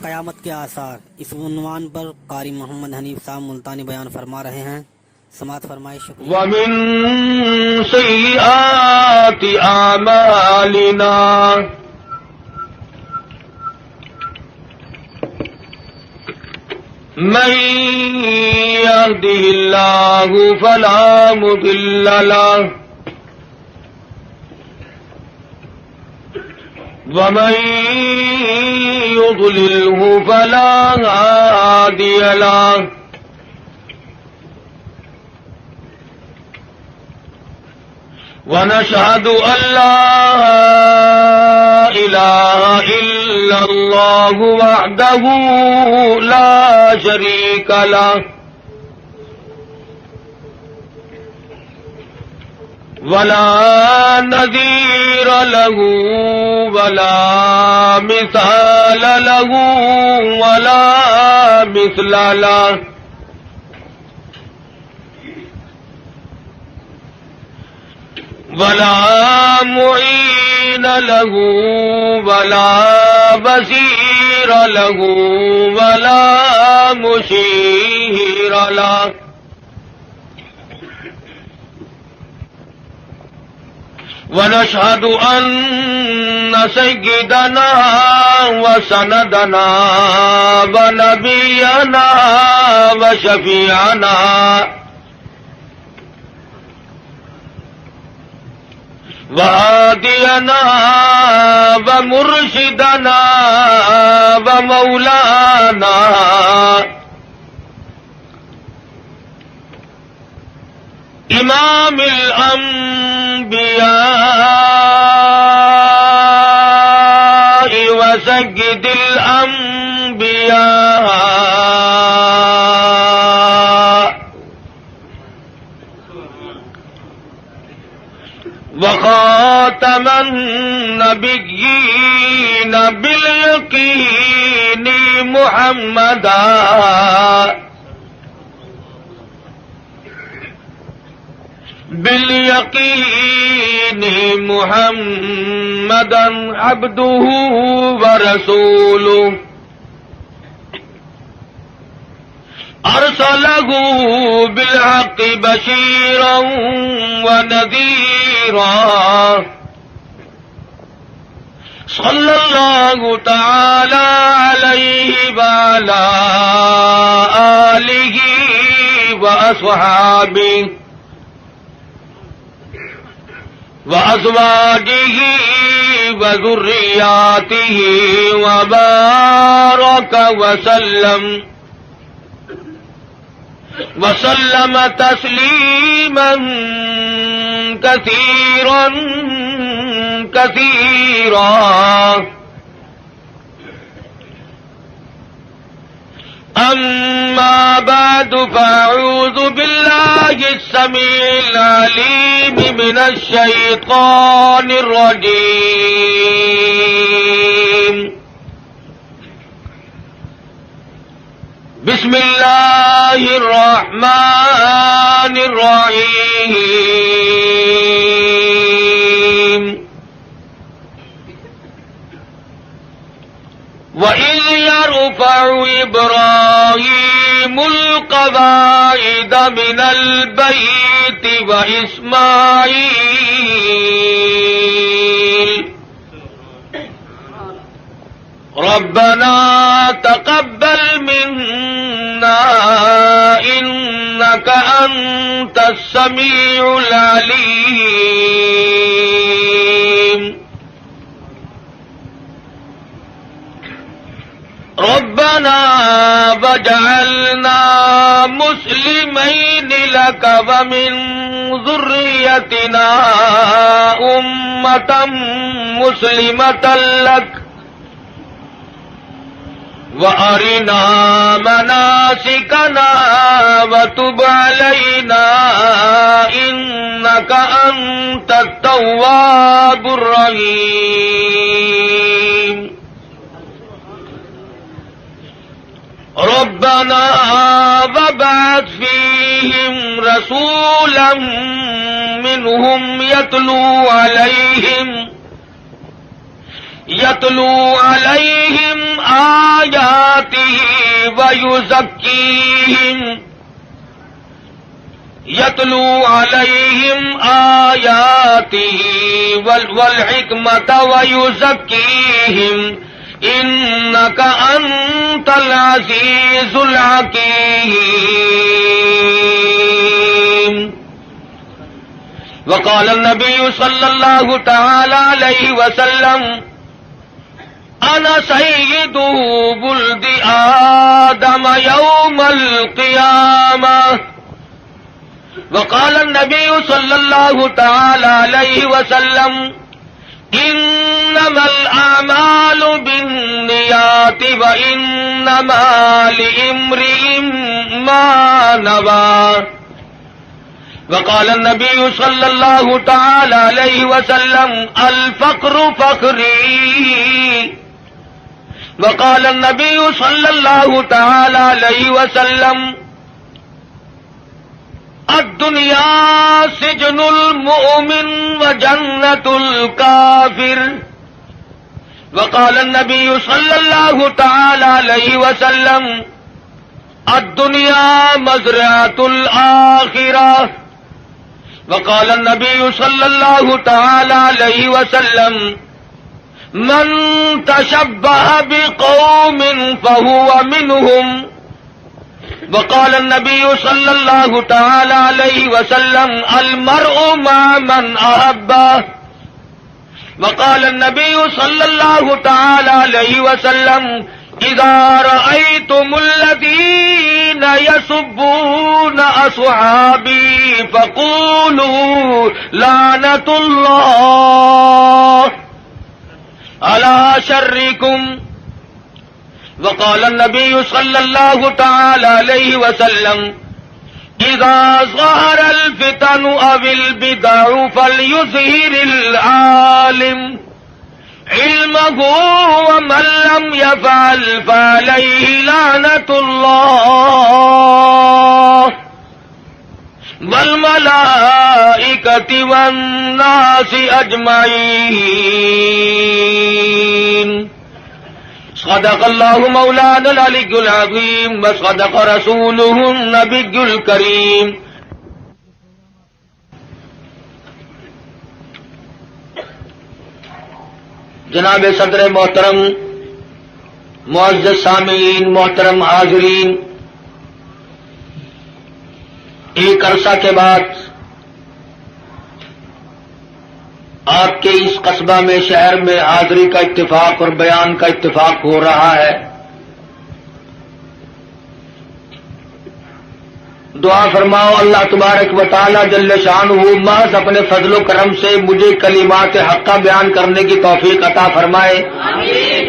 قیامت کے آثار، اس عنوان پر قاری محمد حنیف صاحب ملتانی بیان فرما رہے ہیں، سماعت فرمائے. شکریہ. وَمِن سَيِّئَاتِ أَعْمَالِنَا مَن يَهْدِهِ اللَّهُ فَلَا مُضِلَّ لَهُ وَمَن يُضْلِلْهُ فَلَا هَادِيَ لَهُ. ونشهد أن لا إله إلا الله وحده لا شريك له ولا نذير له ولا مثال له ولا مثل له ولا معين له ولا بصير له ولا مشير له. ونشهد أن سيدنا وسندنا ونبينا وشفيعنا وهادينا ومرشدنا ومولانا إمام الأنبياء وسيد الأنبياء وخاتم النبيين باليقين محمدا باليقين محمدا عبده ورسوله أرسله بالحق بشيرا ونذيرا صلى الله تعالى عليه وعلى آله وأصحابه وأزواجه وذرياته وبارك وسلم تسليما كثيرا كثيرا. أما بعد فأعوذ بالله السميع العليم من الشيطان الرجيم. بسم الله الرحمن الرحيم. وَإِذْ يَرْفَعُ إِبْرَاهِيمُ الْقَوَاعِدَ مِنَ الْبَيْتِ وَإِسْمَاعِيلُ رَبَّنَا تَقَبَّلْ مِنَّا إِنَّكَ أَنْتَ السَّمِيعُ الْعَلِيمُ. ربنا وجعلنا مسلمين لك ومن ذريتنا أمة مسلمة لك وأرنا مناسكنا وتب علينا إنك أنت التواب الرحيم. ربنا وابعث فيهم رسولا منهم يتلو عليهم آياتك آياته ويزكيهم يتلو عليهم آياته والحكمة ويزكيهم إنك أنت العزيز الحكيم. وقال النبي صلى الله تعالى عليه وسلم أنا سيد ولد آدم يوم القيامة. وقال النبي صلى الله تعالى عليه وسلم إنما الأعمال بالنيات وإنما لامرئ ما نوى. وقال النبي صلى الله تعالى عليه وسلم الفقر فخري. وقال النبي صلى الله تعالى عليه وسلم الدنيا سجن المؤمن وجنة الكافر. وقال النبي صلى الله تعالى عليه وسلم الدنيا مزرعة الآخرة. وقال النبي صلى الله تعالى عليه وسلم من تشبه بقوم فهو منهم. وقال النبي صلى الله تعالى عليه وسلم المرء مع من أحبه. وقال النبي صلى الله تعالى عليه وسلم إذا رأيتم الذين يسبون أصحابي فقولوا لعنة الله على شركم. وقال النبي صلى الله تعالى عليه وسلم إذا ظهر الفتن أو البدع فليظهر العالم علمه ومن لم يفعل فعليه لعنة الله والملائكة والناس أجمعين. صدق الله مولانا العلي العظيم وصدق رسوله النبي الكريم. جناب صدر محترم، معزز سامعین، محترم حاضرین، ایک عرصہ کے بعد آپ کے اس قصبہ میں، شہر میں حاضری کا اتفاق اور بیان کا اتفاق ہو رہا ہے. دعا فرماؤ اللہ تبارک و تعالی جل شانہ محض اپنے فضل و کرم سے مجھے کلمات حقہ بیان کرنے کی توفیق عطا فرمائے. آمین.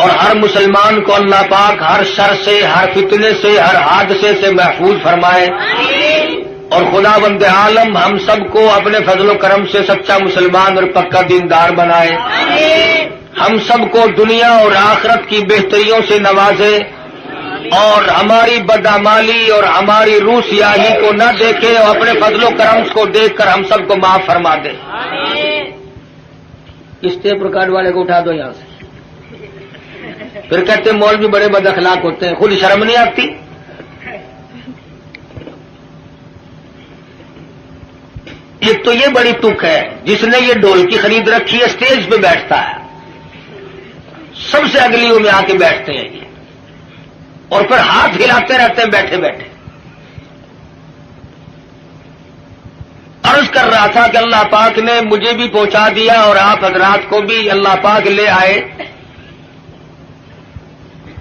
اور ہر مسلمان کو اللہ پاک ہر شر سے، ہر فتنے سے، ہر حادثے سے محفوظ فرمائے. آمین. اور خداوند عالم ہم سب کو اپنے فضل و کرم سے سچا مسلمان اور پکا دیندار بنائے. آمین. ہم سب کو دنیا اور آخرت کی بہتریوں سے نوازے اور ہماری بدعمالی اور ہماری روح سیاہی کو نہ دیکھے اور اپنے فضل و کرم کو دیکھ کر ہم سب کو معاف فرما دے. اس ٹیپ ریکارڈ والے کو اٹھا دو یہاں سے. پھر کہتے ہیں مولوی بڑے بد اخلاق ہوتے ہیں، خود شرم نہیں آتی؟ ایک تو یہ بڑی تک ہے جس نے یہ ڈھولکی خرید رکھی ہے، اسٹیج پہ بیٹھتا ہے، سب سے اگلیوں میں آ کے بیٹھتے ہیں یہ، اور پھر ہاتھ ہلاتے رہتے ہیں بیٹھے بیٹھے. عرض کر رہا تھا کہ اللہ پاک نے مجھے بھی پہنچا دیا اور آپ حضرات کو بھی اللہ پاک لے آئے.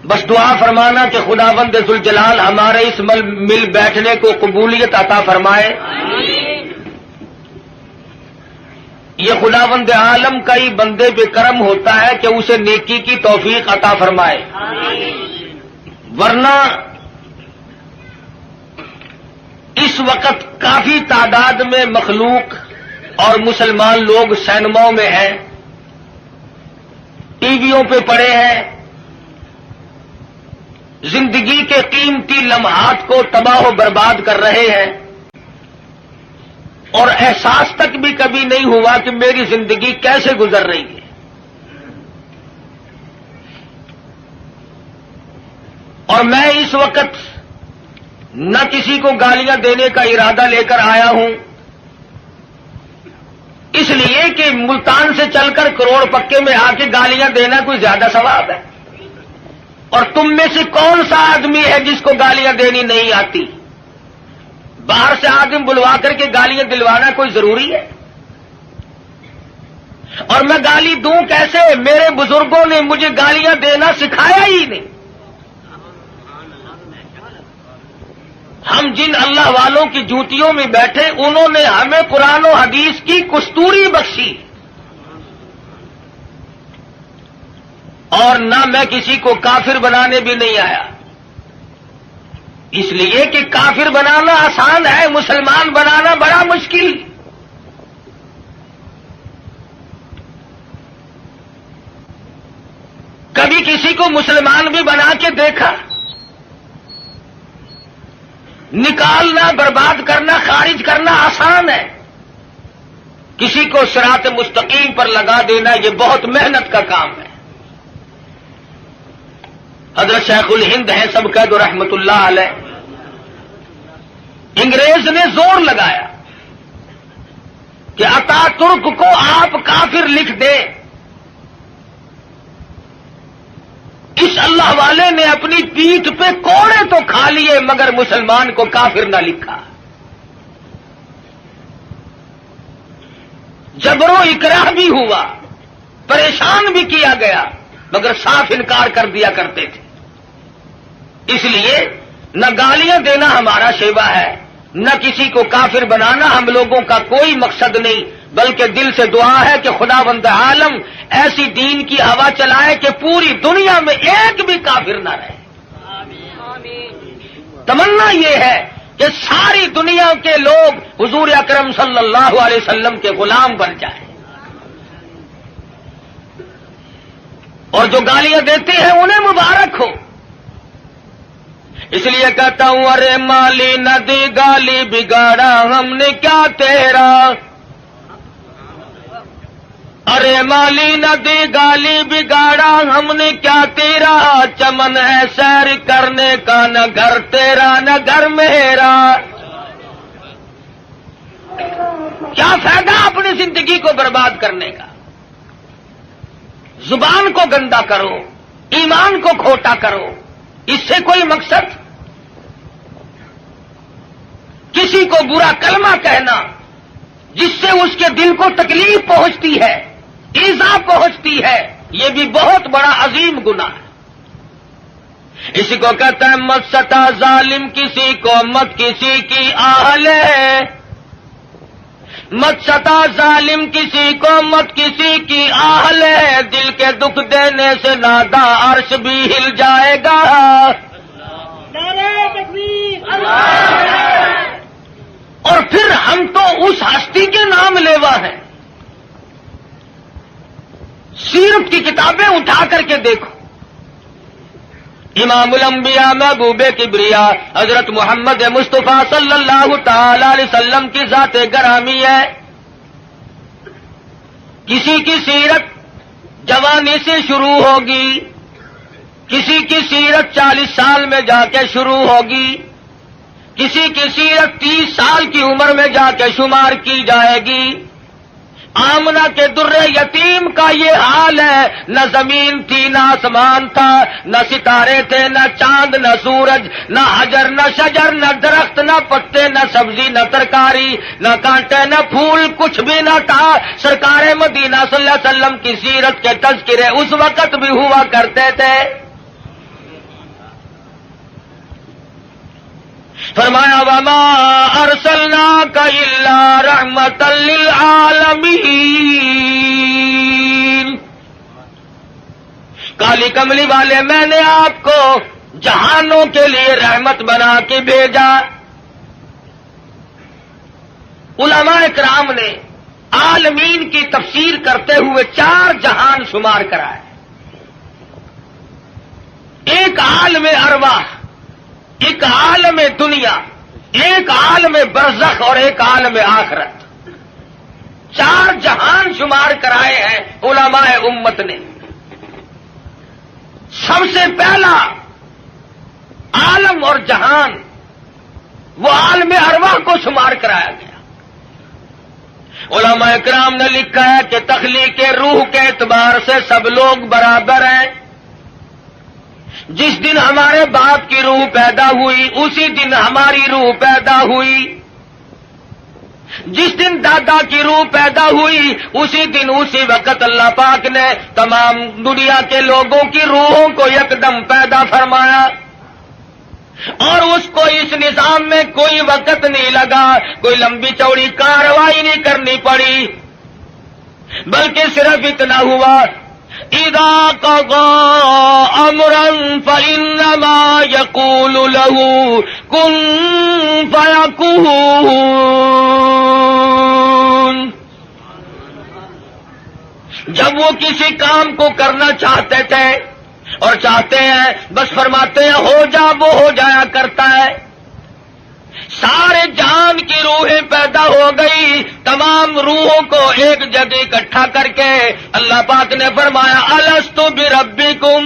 بس دعا فرمانا کہ خداوند ذوالجلال ہمارے اس مل بیٹھنے کو قبولیت عطا فرمائے. یہ خداوند عالم کا ہی بندے پہ کرم ہوتا ہے کہ اسے نیکی کی توفیق عطا فرمائے. ورنہ اس وقت کافی تعداد میں مخلوق اور مسلمان لوگ سینماؤں میں ہیں، ٹی ویوں پہ پڑے ہیں، زندگی کے قیمتی لمحات کو تباہ و برباد کر رہے ہیں، اور احساس تک بھی کبھی نہیں ہوا کہ میری زندگی کیسے گزر رہی ہے. اور میں اس وقت نہ کسی کو گالیاں دینے کا ارادہ لے کر آیا ہوں، اس لیے کہ ملتان سے چل کر کروڑ پکے میں آ کے گالیاں دینا کوئی زیادہ ثواب ہے۔ اور تم میں سے کون سا آدمی ہے جس کو گالیاں دینی نہیں آتی؟ باہر سے آدمی بلوا کر کے گالیاں دلوانا کوئی ضروری ہے؟ اور میں گالی دوں کیسے؟ میرے بزرگوں نے مجھے گالیاں دینا سکھایا ہی نہیں۔ ہم جن اللہ والوں کی جوتیوں میں بیٹھے، انہوں نے ہمیں قرآن و حدیث کی کستوری بخشی، اور نہ میں کسی کو کافر بنانے بھی نہیں آیا، اس لیے کہ کافر بنانا آسان ہے، مسلمان بنانا بڑا مشکل۔ کبھی کسی کو مسلمان بھی بنا کے دیکھا؟ نکالنا، برباد کرنا، خارج کرنا آسان ہے، کسی کو صراط مستقیم پر لگا دینا یہ بہت محنت کا کام ہے۔ حضرت شیخ الہند ہیں سب قید رحمت اللہ علیہ، انگریز نے زور لگایا کہ اتا ترک کو آپ کافر لکھ دیں۔ اس اللہ والے نے اپنی پیٹھ پہ کوڑے تو کھا لیے مگر مسلمان کو کافر نہ لکھا۔ جبر و اکراہ بھی ہوا، پریشان بھی کیا گیا، مگر صاف انکار کر دیا کرتے تھے۔ اس لیے نہ گالیاں دینا ہمارا شیوا ہے، نہ کسی کو کافر بنانا ہم لوگوں کا کوئی مقصد نہیں، بلکہ دل سے دعا ہے کہ خداوند عالم ایسی دین کی ہوا چلائے کہ پوری دنیا میں ایک بھی کافر نہ رہے۔ تمنا یہ ہے کہ ساری دنیا کے لوگ حضور اکرم صلی اللہ علیہ وسلم کے غلام بن جائیں، اور جو گالیاں دیتے ہیں انہیں مبارک ہو۔ اس لیے کہتا ہوں ارے مالی ندی گالی بگاڑا ہم نے کیا تیرا، ارے مالی ندی گالی بگاڑا ہم نے کیا تیرا، چمن ہے سیر کرنے کا نہ گھر تیرا نہ گھر میرا۔ کیا فائدہ اپنی زندگی کو برباد کرنے کا؟ زبان کو گندا کرو، ایمان کو کھوٹا کرو، اس سے کوئی مقصد؟ کسی کو برا کلمہ کہنا جس سے اس کے دل کو تکلیف پہنچتی ہے، ایذا پہنچتی ہے، یہ بھی بہت بڑا عظیم گناہ ہے۔ اسی کو کہتا ہے مت ستا ظالم کسی کو مت کسی کی آہ لے، مت ستا ظالم کسی کو مت کسی کی آہ لے، دل کے دکھ دینے سے نادا عرش بھی ہل جائے گا۔ اور پھر ہم تو اس ہستی کے نام لیوا ہیں۔ سیرت کی کتابیں اٹھا کر کے دیکھو، امام الانبیاء محبوب کبریا حضرت محمد مصطفیٰ صلی اللہ تعالی علیہ وسلم کی ذات گرامی ہے۔ کسی کی سیرت جوانی سے شروع ہوگی، کسی کی سیرت 40 سال میں جا کے شروع ہوگی، کسی کی سیرت 30 سال کی عمر میں جا کے شمار کی جائے گی۔ آمنہ کے در یتیم کا یہ حال ہے، نہ زمین تھی نہ آسمان تھا، نہ ستارے تھے نہ چاند نہ سورج، نہ حجر نہ شجر، نہ درخت نہ پتے، نہ سبزی نہ ترکاری، نہ کانٹے نہ پھول، کچھ بھی نہ تھا۔ سرکار مدینہ صلی اللہ علیہ وسلم کی سیرت کے تذکرے اس وقت بھی ہوا کرتے تھے۔ فرمایا وما ارسلناک الا رحمتا للعالمین، کالی کملی والے میں نے آپ کو جہانوں کے لیے رحمت بنا کے بھیجا۔ علماء کرام نے عالمین کی تفسیر کرتے ہوئے 4 جہان شمار کرائے، ایک عالم ارواح، ایک عالم دنیا، ایک عالم برزخ اور ایک عالم آخرت۔ 4 جہان شمار کرائے ہیں علماء امت نے۔ سب سے پہلا عالم اور جہان وہ عالم ارواح کو شمار کرایا گیا۔ علماء کرام نے لکھا ہے کہ تخلیق روح کے اعتبار سے سب لوگ برابر ہیں۔ جس دن ہمارے باپ کی روح پیدا ہوئی اسی دن ہماری روح پیدا ہوئی، جس دن دادا کی روح پیدا ہوئی اسی دن اسی وقت اللہ پاک نے تمام دنیا کے لوگوں کی روحوں کو یکدم پیدا فرمایا، اور اس کو اس نظام میں کوئی وقت نہیں لگا، کوئی لمبی چوڑی کارروائی نہیں کرنی پڑی، بلکہ صرف اتنا ہوا اذا قضى امرا فانما يقول له كن فيكون۔ جب وہ کسی کام کو کرنا چاہتے تھے اور چاہتے ہیں بس فرماتے ہیں ہو جا، وہ ہو جایا کرتا ہے۔ سارے جان کی روحیں پیدا ہو گئی، تمام روحوں کو ایک جگہ اکٹھا کر کے اللہ پاک نے فرمایا الستو بربکم،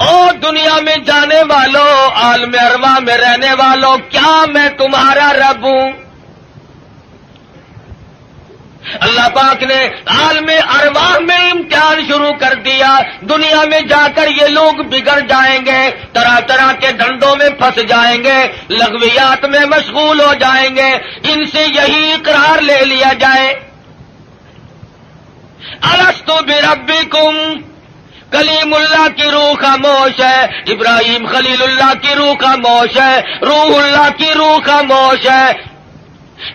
اور دنیا میں جانے والوں، عالم ارواح میں رہنے والوں، کیا میں تمہارا رب ہوں؟ اللہ پاک نے عالم ارواح میں امتحان شروع کر دیا۔ دنیا میں جا کر یہ لوگ بگڑ جائیں گے، طرح طرح کے دھندوں میں پھنس جائیں گے، لغویات میں مشغول ہو جائیں گے، ان سے یہی اقرار لے لیا جائے الستو بربکم۔ کلیم اللہ کی روح خاموش ہے، ابراہیم خلیل اللہ کی روح خاموش ہے، روح اللہ کی روح خاموش ہے،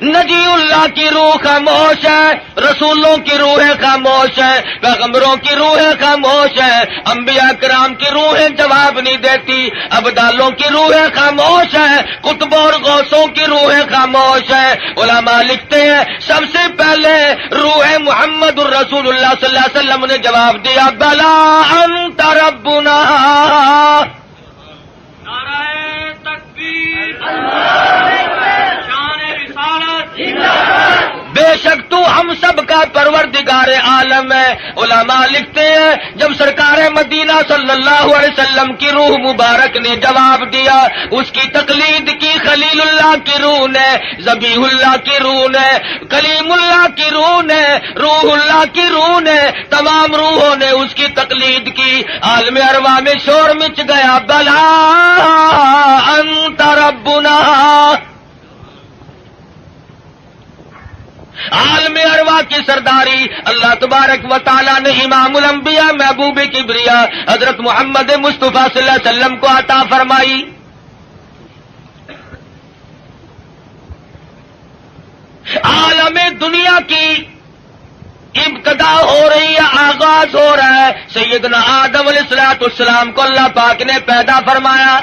نجی اللہ کی روح خاموش ہے، رسولوں کی روحیں خاموش ہیں، پیغمبروں کی روحیں خاموش ہیں، انبیاء کرام کی روحیں جواب نہیں دیتی، ابدالوں کی روحیں خاموش ہیں، قطبوں اور غوثوں کی روحیں خاموش ہیں۔ علماء لکھتے ہیں سب سے پہلے روح محمد الرسول اللہ صلی اللہ علیہ وسلم نے جواب دیا بلا انت ربنا۔ نعرہ تکبیر، بے شک تو ہم سب کا پروردگار عالم ہے۔ علماء لکھتے ہیں جب سرکار مدینہ صلی اللہ علیہ وسلم کی روح مبارک نے جواب دیا، اس کی تقلید کی خلیل اللہ کی روح نے، ذبیح اللہ کی روح نے، کلیم اللہ کی روح نے، روح اللہ کی روح نے، تمام روحوں نے اس کی تقلید کی۔ عالم ارواح میں شور مچ گیا بلا انت ربنا۔ عالم ارواح کی سرداری اللہ تبارک و تعالیٰ نے امام الانبیاء محبوب کبریا حضرت محمد مصطفیٰ صلی اللہ علیہ وسلم کو عطا فرمائی۔ عالم دنیا کی ابتدا ہو رہی ہے، آغاز ہو رہا ہے۔ سیدنا آدم علیہ السلام کو اللہ پاک نے پیدا فرمایا،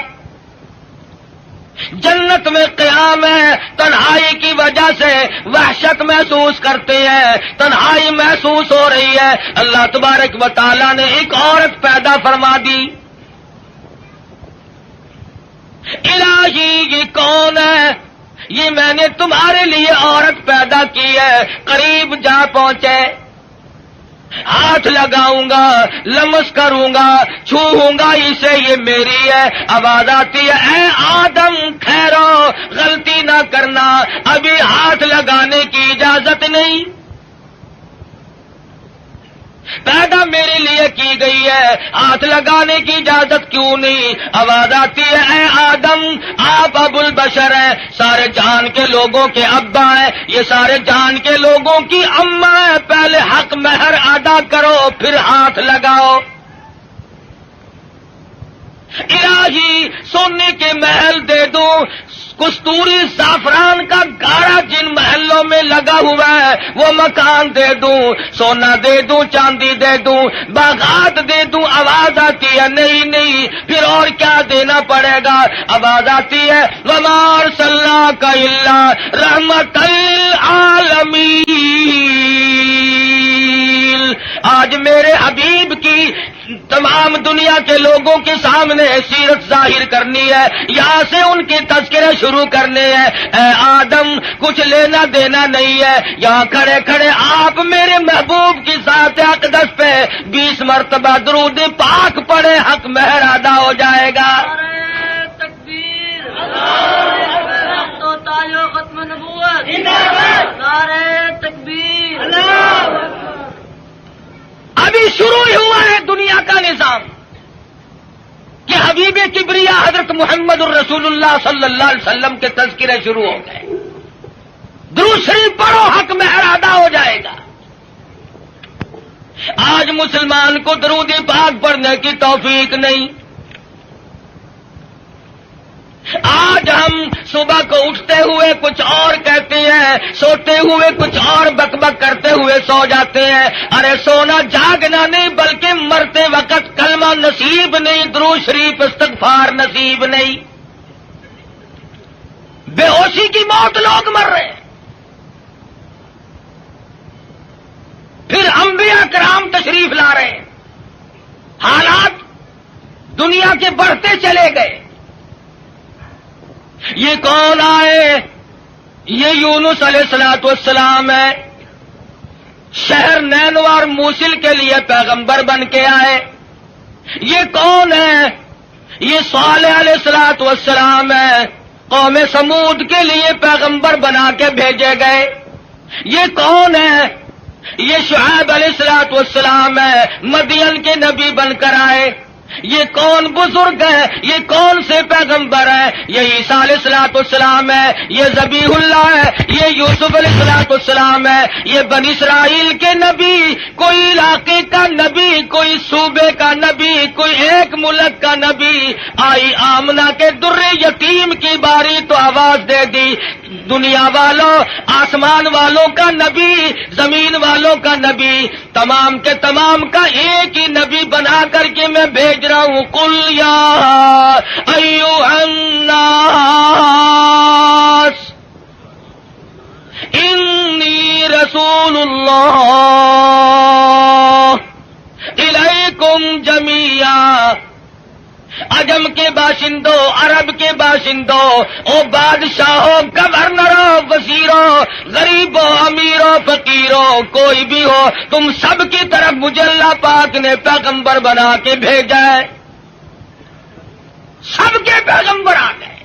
جنت میں قیام ہے، تنہائی کی وجہ سے وحشت محسوس کرتے ہیں، تنہائی محسوس ہو رہی ہے، اللہ تبارک و تعالیٰ نے ایک عورت پیدا فرما دی۔ الہی یہ کون ہے؟ یہ میں نے تمہارے لیے عورت پیدا کی ہے۔ قریب جا پہنچے، ہاتھ لگاؤں گا، لمس کروں گا، چھوؤں گا اسے، یہ میری ہے۔ آواز آتی ہے اے آدم ٹھہرو، غلطی نہ کرنا، ابھی ہاتھ لگانے کی اجازت نہیں، پیدا میرے لیے کی گئی ہے، ہاتھ لگانے کی اجازت کیوں نہیں؟ آواز آتی ہے اے آدم آپ ابو البشر ہیں، سارے جہان کے لوگوں کے ابا ہیں، یہ سارے جہان کے لوگوں کی اماں ہیں، پہلے حق مہر ادا کرو پھر ہاتھ لگاؤ۔ الہی سونے کے محل دے دوں، کستوری زعفران کا گاڑا جن محلوں میں لگا ہوا ہے وہ مکان دے دوں، سونا دے دوں، چاندی دے دوں، باغات دے دوں۔ آواز آتی ہے نہیں نہیں، پھر اور کیا دینا پڑے گا؟ آواز آتی ہے وما ارسلناک الا رحمۃ للعالمین۔ آج میرے حبیب کی تمام دنیا کے لوگوں کے سامنے سیرت ظاہر کرنی ہے، یہاں سے ان کے تذکرے شروع کرنے ہیں۔ اے آدم کچھ لینا دینا نہیں ہے، یہاں کھڑے کھڑے آپ میرے محبوب کی ذات اقدس پہ 20 مرتبہ درود پاک پڑھے، حق مہر ادا ہو جائے گا۔ تکبیر، تو تاجو ختم نبوت، نعرہ تکبیر، ابھی شروع ہی ہوا ہے دنیا کا نظام کہ حبیب کبریا حضرت محمد الرسول اللہ صلی اللہ علیہ وسلم کے تذکرے شروع ہو گئے۔ درود شریف پڑھو، حق مہر ادا ہو جائے گا۔ آج مسلمان کو درود پاک پڑھنے کی توفیق نہیں۔ آج ہم صبح کو اٹھتے ہوئے کچھ اور کہتے ہیں، سوتے ہوئے کچھ اور بک بک کرتے ہوئے سو جاتے ہیں۔ ارے سونا جاگنا نہیں، بلکہ مرتے وقت کلمہ نصیب نہیں، درود شریف استغفار نصیب نہیں۔ بے ہوشی کی موت لوگ مر رہے ہیں۔ پھر انبیاء کرام تشریف لا رہے ہیں، حالات دنیا کے بڑھتے چلے گئے۔ یہ کون آئے؟ یہ یونس علیہ السلام ہے، شہر نینوار موصل کے لیے پیغمبر بن کے آئے۔ یہ کون ہے؟ یہ صالح علیہ السلام ہے، قوم سمود کے لیے پیغمبر بنا کے بھیجے گئے۔ یہ کون ہے؟ یہ شعیب علیہ السلام ہے، مدین کے نبی بن کر آئے۔ یہ کون بزرگ ہے؟ یہ کون سے پیغمبر ہے؟ یہ عیسیٰ علیہ السلام ہے، یہ ذبیح اللہ ہے، یہ یوسف علیہ السلام ہے، یہ بنی اسرائیل کے نبی، کوئی علاقے کا نبی، کوئی صوبے کا نبی، کوئی ایک ملک کا نبی۔ آئی آمنہ کے در یتیم کی باری تو آواز دے دی، دنیا والوں، آسمان والوں کا نبی، زمین والوں کا نبی، تمام کے تمام کا ایک ہی نبی بنا کر کے میں بھیج رہا ہوں۔ قل یا ایھا الناس انی رسول اللہ الیکم جمیعا۔ عجم کے باشندوں، عرب کے باشندوں، او بادشاہوں، گورنروں، وزیروں، غریبوں، امیروں، فقیروں، کوئی بھی ہو، تم سب کی طرف مجھے اللہ پاک نے پیغمبر بنا کے بھیجا ہے۔ سب کے پیغمبر آ گئے۔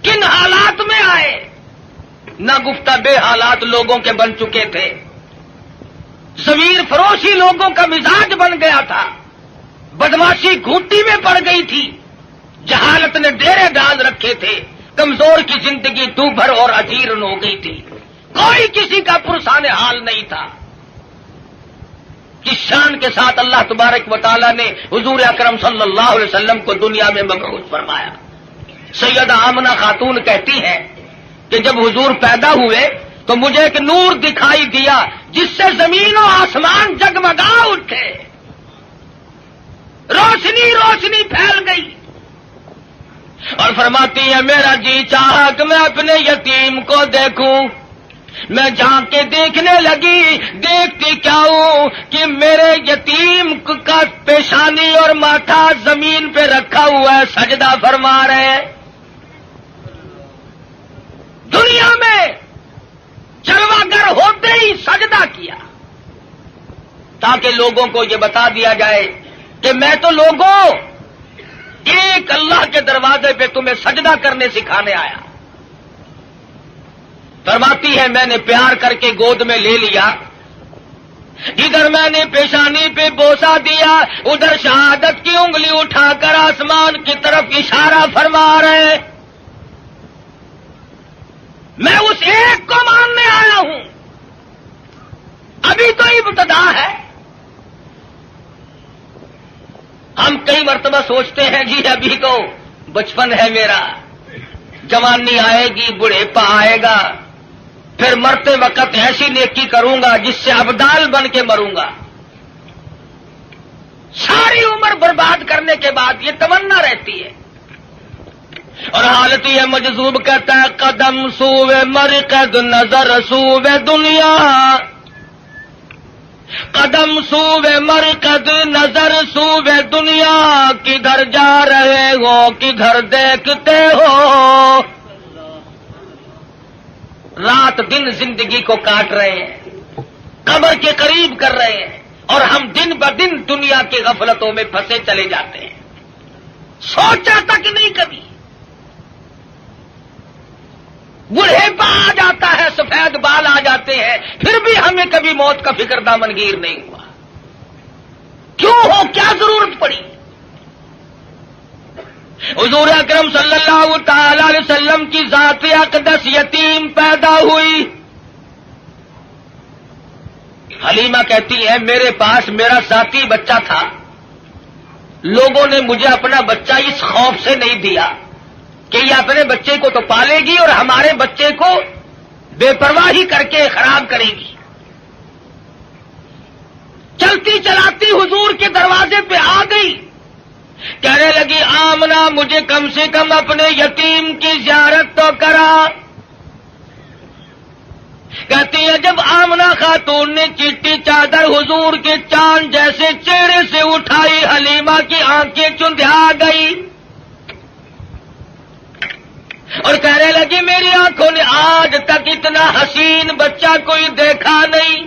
کن حالات میں آئے؟ نہ گفتہ بے حالات لوگوں کے بن چکے تھے، ضمیر فروشی لوگوں کا مزاج بن گیا تھا، بدماشی گھوٹی میں پڑ گئی تھی، جہالت نے ڈیرے ڈال رکھے تھے، کمزور کی زندگی دو بھر اور اجیرن ہو گئی تھی، کوئی کسی کا پرسان حال نہیں تھا۔ کس شان کے ساتھ اللہ تبارک و تعالی نے حضور اکرم صلی اللہ علیہ وسلم کو دنیا میں مبعوث فرمایا۔ سیدہ آمنہ خاتون کہتی ہیں کہ جب حضور پیدا ہوئے تو مجھے ایک نور دکھائی دیا جس سے زمین و آسمان جگمگا اٹھے، روشنی روشنی پھیل گئی، اور فرماتی ہے میرا جی چاہا کہ میں اپنے یتیم کو دیکھوں۔ میں جھانک کے دیکھنے لگی، دیکھتی کیا ہوں کہ میرے یتیم کا پیشانی اور ماتھا زمین پہ رکھا ہوا ہے، سجدہ فرما رہے ہیں۔ دنیا میں جلوہ گر ہوتے ہی سجدہ کیا تاکہ لوگوں کو یہ بتا دیا جائے کہ میں تو لوگوں ایک اللہ کے دروازے پہ تمہیں سجدہ کرنے سکھانے آیا۔ فرماتی ہے میں نے پیار کر کے گود میں لے لیا، ادھر میں نے پیشانی پہ بوسہ دیا، ادھر شہادت کی انگلی اٹھا کر آسمان کی طرف اشارہ فرما رہے ہیں۔ میں اس ایک کو ماننے آیا ہوں، ابھی تو ابتدا ہے۔ ہم کئی مرتبہ سوچتے ہیں جی ابھی تو بچپن ہے میرا، جوانی آئے گی، بڑھیپا آئے گا، پھر مرتے وقت ایسی نیکی کروں گا جس سے ابدال بن کے مروں گا۔ ساری عمر برباد کرنے کے بعد یہ تمنا رہتی ہے، اور حالت یہ مجذوب کہتا ہے قدم سوئے مرقد نظر سوئے دنیا، قدم سوے مرکز نظر سوے دنیا، کدھر جا رہے ہو کدھر دیکھتے ہو؟ رات دن زندگی کو کاٹ رہے ہیں، قبر کے قریب کر رہے ہیں، اور ہم دن بدن دنیا کی غفلتوں میں پھنسے چلے جاتے ہیں، سوچا تک نہیں کبھی۔ بڑھےپا آ جاتا ہے، سفید بال آ جاتے ہیں، پھر بھی ہمیں کبھی موت کا فکر دامنگیر نہیں ہوا۔ کیوں ہو؟ کیا ضرورت پڑی؟ حضور اکرم صلی اللہ تعالی علیہ وسلم کی ذات اقدس یتیم پیدا ہوئی۔ حلیمہ کہتی ہے میرے پاس میرا ساتھی بچہ تھا، لوگوں نے مجھے اپنا بچہ اس خوف سے نہیں دیا کہ یہ اپنے بچے کو تو پالے گی اور ہمارے بچے کو بے پرواہی کر کے خراب کرے گی۔ چلتی چلاتی حضور کے دروازے پہ آ گئی، کہنے لگی آمنہ مجھے کم سے کم اپنے یتیم کی زیارت تو کرا۔ کہتی ہے جب آمنہ خاتون نے چٹی چادر حضور کے چاند جیسے چہرے سے اٹھائی، حلیمہ کی آنکھیں چندھیا گئی اور کہنے لگی میری آنکھوں نے آج تک اتنا حسین بچہ کوئی دیکھا نہیں۔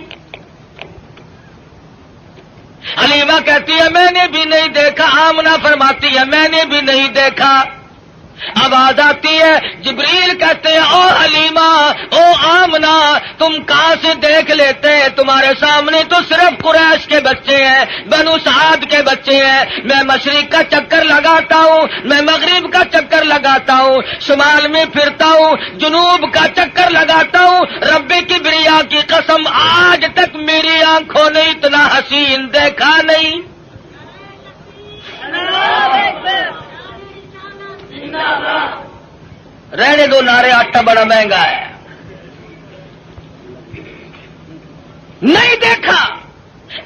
حلیمہ کہتی ہے میں نے بھی نہیں دیکھا، آمنہ فرماتی ہے میں نے بھی نہیں دیکھا۔ آواز آتی ہے، جبریل کہتے ہیں او حلیمہ او آمنہ تم کہاں سے دیکھ لیتے؟ تمہارے سامنے تو صرف قریش کے بچے ہیں، بنو سعد کے بچے ہیں۔ میں مشرق کا چکر لگاتا ہوں، میں مغرب کا چکر لگاتا ہوں، شمال میں پھرتا ہوں، جنوب کا چکر لگاتا ہوں، رب کبریا کی قسم آج تک میری آنکھوں نے اتنا حسین دیکھا نہیں۔ رہنے دو نعرے، آٹا بڑا مہنگا ہے۔ نہیں دیکھا۔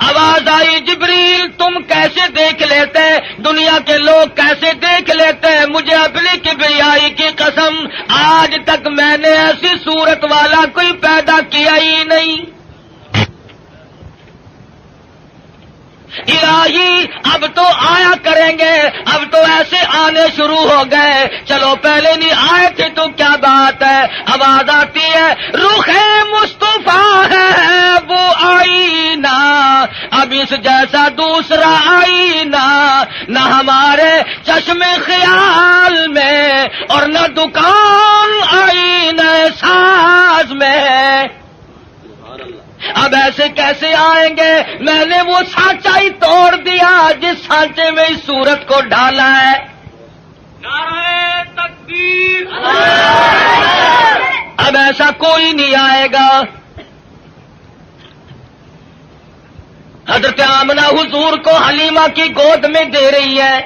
آواز آئی جبریل تم کیسے دیکھ لیتے؟ دنیا کے لوگ کیسے دیکھ لیتے ہیں؟ مجھے اپنی کبریائی کی قسم آج تک میں نے ایسی صورت والا کوئی پیدا کیا ہی نہیں۔ الہی اب تو آیا کریں گے، اب تو ایسے آنے شروع ہو گئے، چلو پہلے نہیں آئے تھے تو کیا بات ہے۔ آواز آتی ہے رخ مصطفیٰ ہے وہ آئینہ، اب اس جیسا دوسرا آئینہ نہ ہمارے چشم خیال میں اور نہ دکان آئینہ ساز میں۔ اب ایسے کیسے آئیں گے؟ میں نے وہ سانچا ہی توڑ دیا جس سانچے میں اس صورت کو ڈالا ہے۔ نعرہ تکبیر! اب ایسا کوئی نہیں آئے گا۔ حضرت آمنہ حضور کو حلیمہ کی گود میں دے رہی ہے،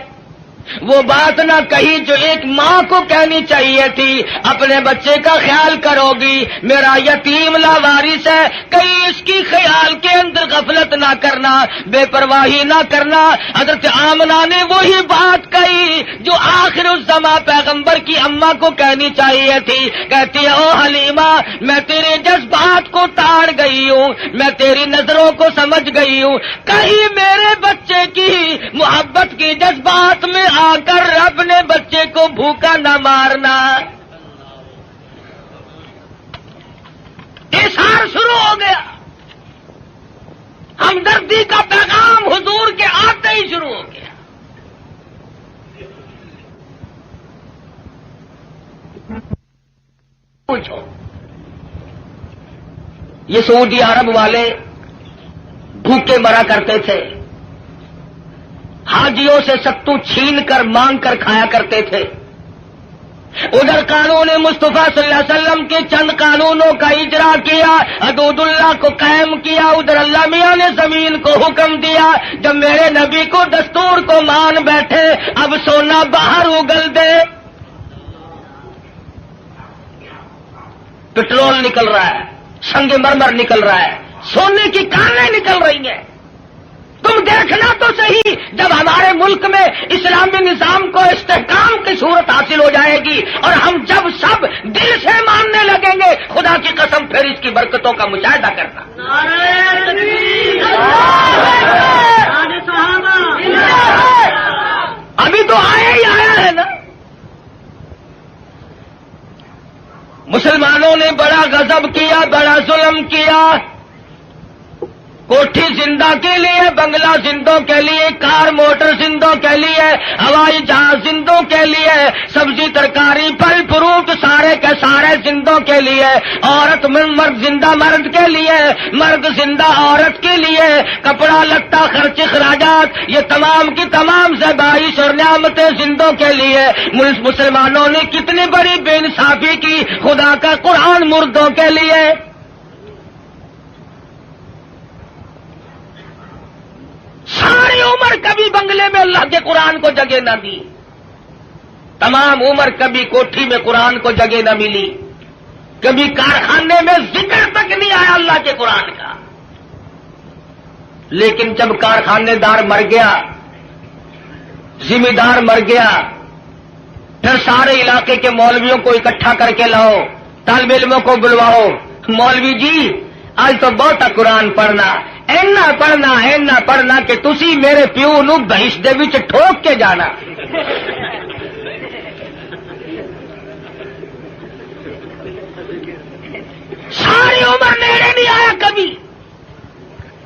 وہ بات نہ کہی جو ایک ماں کو کہنی چاہیے تھی، اپنے بچے کا خیال کرو گی، میرا یتیم لاوارث ہے، کہیں اس کی خیال کے اندر غفلت نہ کرنا، بے پرواہی نہ کرنا۔ حضرت آمنہ نے وہی بات کہی جو آخر الزماں پیغمبر کی اماں کو کہنی چاہیے تھی۔ کہتی ہے او حلیمہ میں تیرے جذبات کو تاڑ گئی ہوں، میں تیری نظروں کو سمجھ گئی ہوں، کہیں میرے بچے کی محبت کی جذبات میں آ کر اپنے بچے کو بھوکا نہ مارنا۔ اظہار شروع ہو گیا، ہمدردی کا پیغام حضور کے آتے ہی شروع ہو گیا۔ پوچھو یہ سعودی عرب والے بھوکے مرا کرتے تھے، حاجیوں سے ستو چھین کر مانگ کر کھایا کرتے تھے، ادھر قانون مصطفیٰ صلی اللہ علیہ وسلم کے چند قانونوں کا اجرا کیا، حدود اللہ کو قائم کیا، ادھر اللہ میاں نے زمین کو حکم دیا جب میرے نبی کو دستور کو مان بیٹھے اب سونا باہر اگل دے۔ پٹرول نکل رہا ہے، سنگ مرمر نکل رہا ہے، سونے کی کانیں نکل رہی ہیں، تم دیکھنا تو سے ہی جب ہمارے ملک میں اسلامی نظام کو استحکام کی صورت حاصل ہو جائے گی اور ہم جب سب دل سے ماننے لگیں گے، خدا کی قسم پھر اس کی برکتوں کا مشاہدہ کرنا۔ ابھی تو آیا ہی آیا ہے نا۔ مسلمانوں نے بڑا غضب کیا، بڑا ظلم کیا۔ کوٹھی زندہ کے لیے، بنگلہ زندوں کے لیے، کار موٹر زندوں کے لیے، ہوائی جہاز زندوں کے لیے، سبزی ترکاری پھل فروٹ سارے کے سارے زندوں کے لیے، عورت مرد زندہ مرد کے لیے، مرد زندہ عورت کے لیے، کپڑا لتا خرچ اخراجات یہ تمام کی تمام زیبائش اور نعمتیں زندوں کے لیے۔ مسلمانوں نے کتنی بڑی بے انصافی کی، خدا کا قرآن مردوں کے لیے۔ ساری عمر کبھی بنگلے میں اللہ کے قرآن کو جگہ نہ دی، تمام عمر کبھی کوٹھی میں قرآن کو جگہ نہ ملی، کبھی کارخانے میں ذکر تک نہیں آیا اللہ کے قرآن کا۔ لیکن جب کارخانے دار مر گیا، ذمہ دار مر گیا، پھر سارے علاقے کے مولویوں کو اکٹھا کر کے لاؤ، طالب علموں کو بلواؤ، مولوی جی آج تو بہت قرآن پڑھنا، اینا پڑھنا کہ تسی میرے پیو نو بہش دے وچ ٹھوک کے جانا۔ ساری عمر نیڑے نہیں آیا کبھی،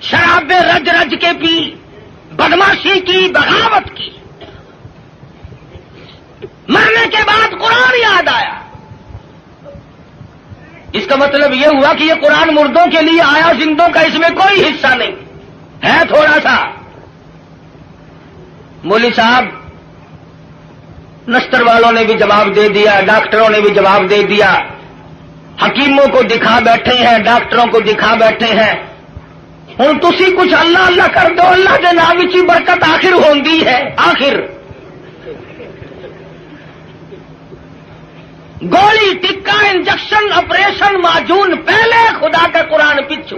شرابیں رج رج کے پی، بدماشی کی، بغاوت کی، مرنے کے بعد قرآن یاد آیا۔ اس کا مطلب یہ ہوا کہ یہ قرآن مردوں کے لیے آیا، زندوں کا اس میں کوئی حصہ نہیں ہے، تھوڑا سا۔ مولوی صاحب نستر والوں نے بھی جواب دے دیا، ڈاکٹروں نے بھی جواب دے دیا، حکیموں کو دکھا بیٹھے ہیں، ڈاکٹروں کو دکھا بیٹھے ہیں۔ ہن تسی کچھ اللہ اللہ کر دو، اللہ دے نام وچ برکت آخر ہوندی ہے۔ آخر گولی ٹکا انجیکشن آپریشن معجون پہلے، خدا کا قرآن پچھو۔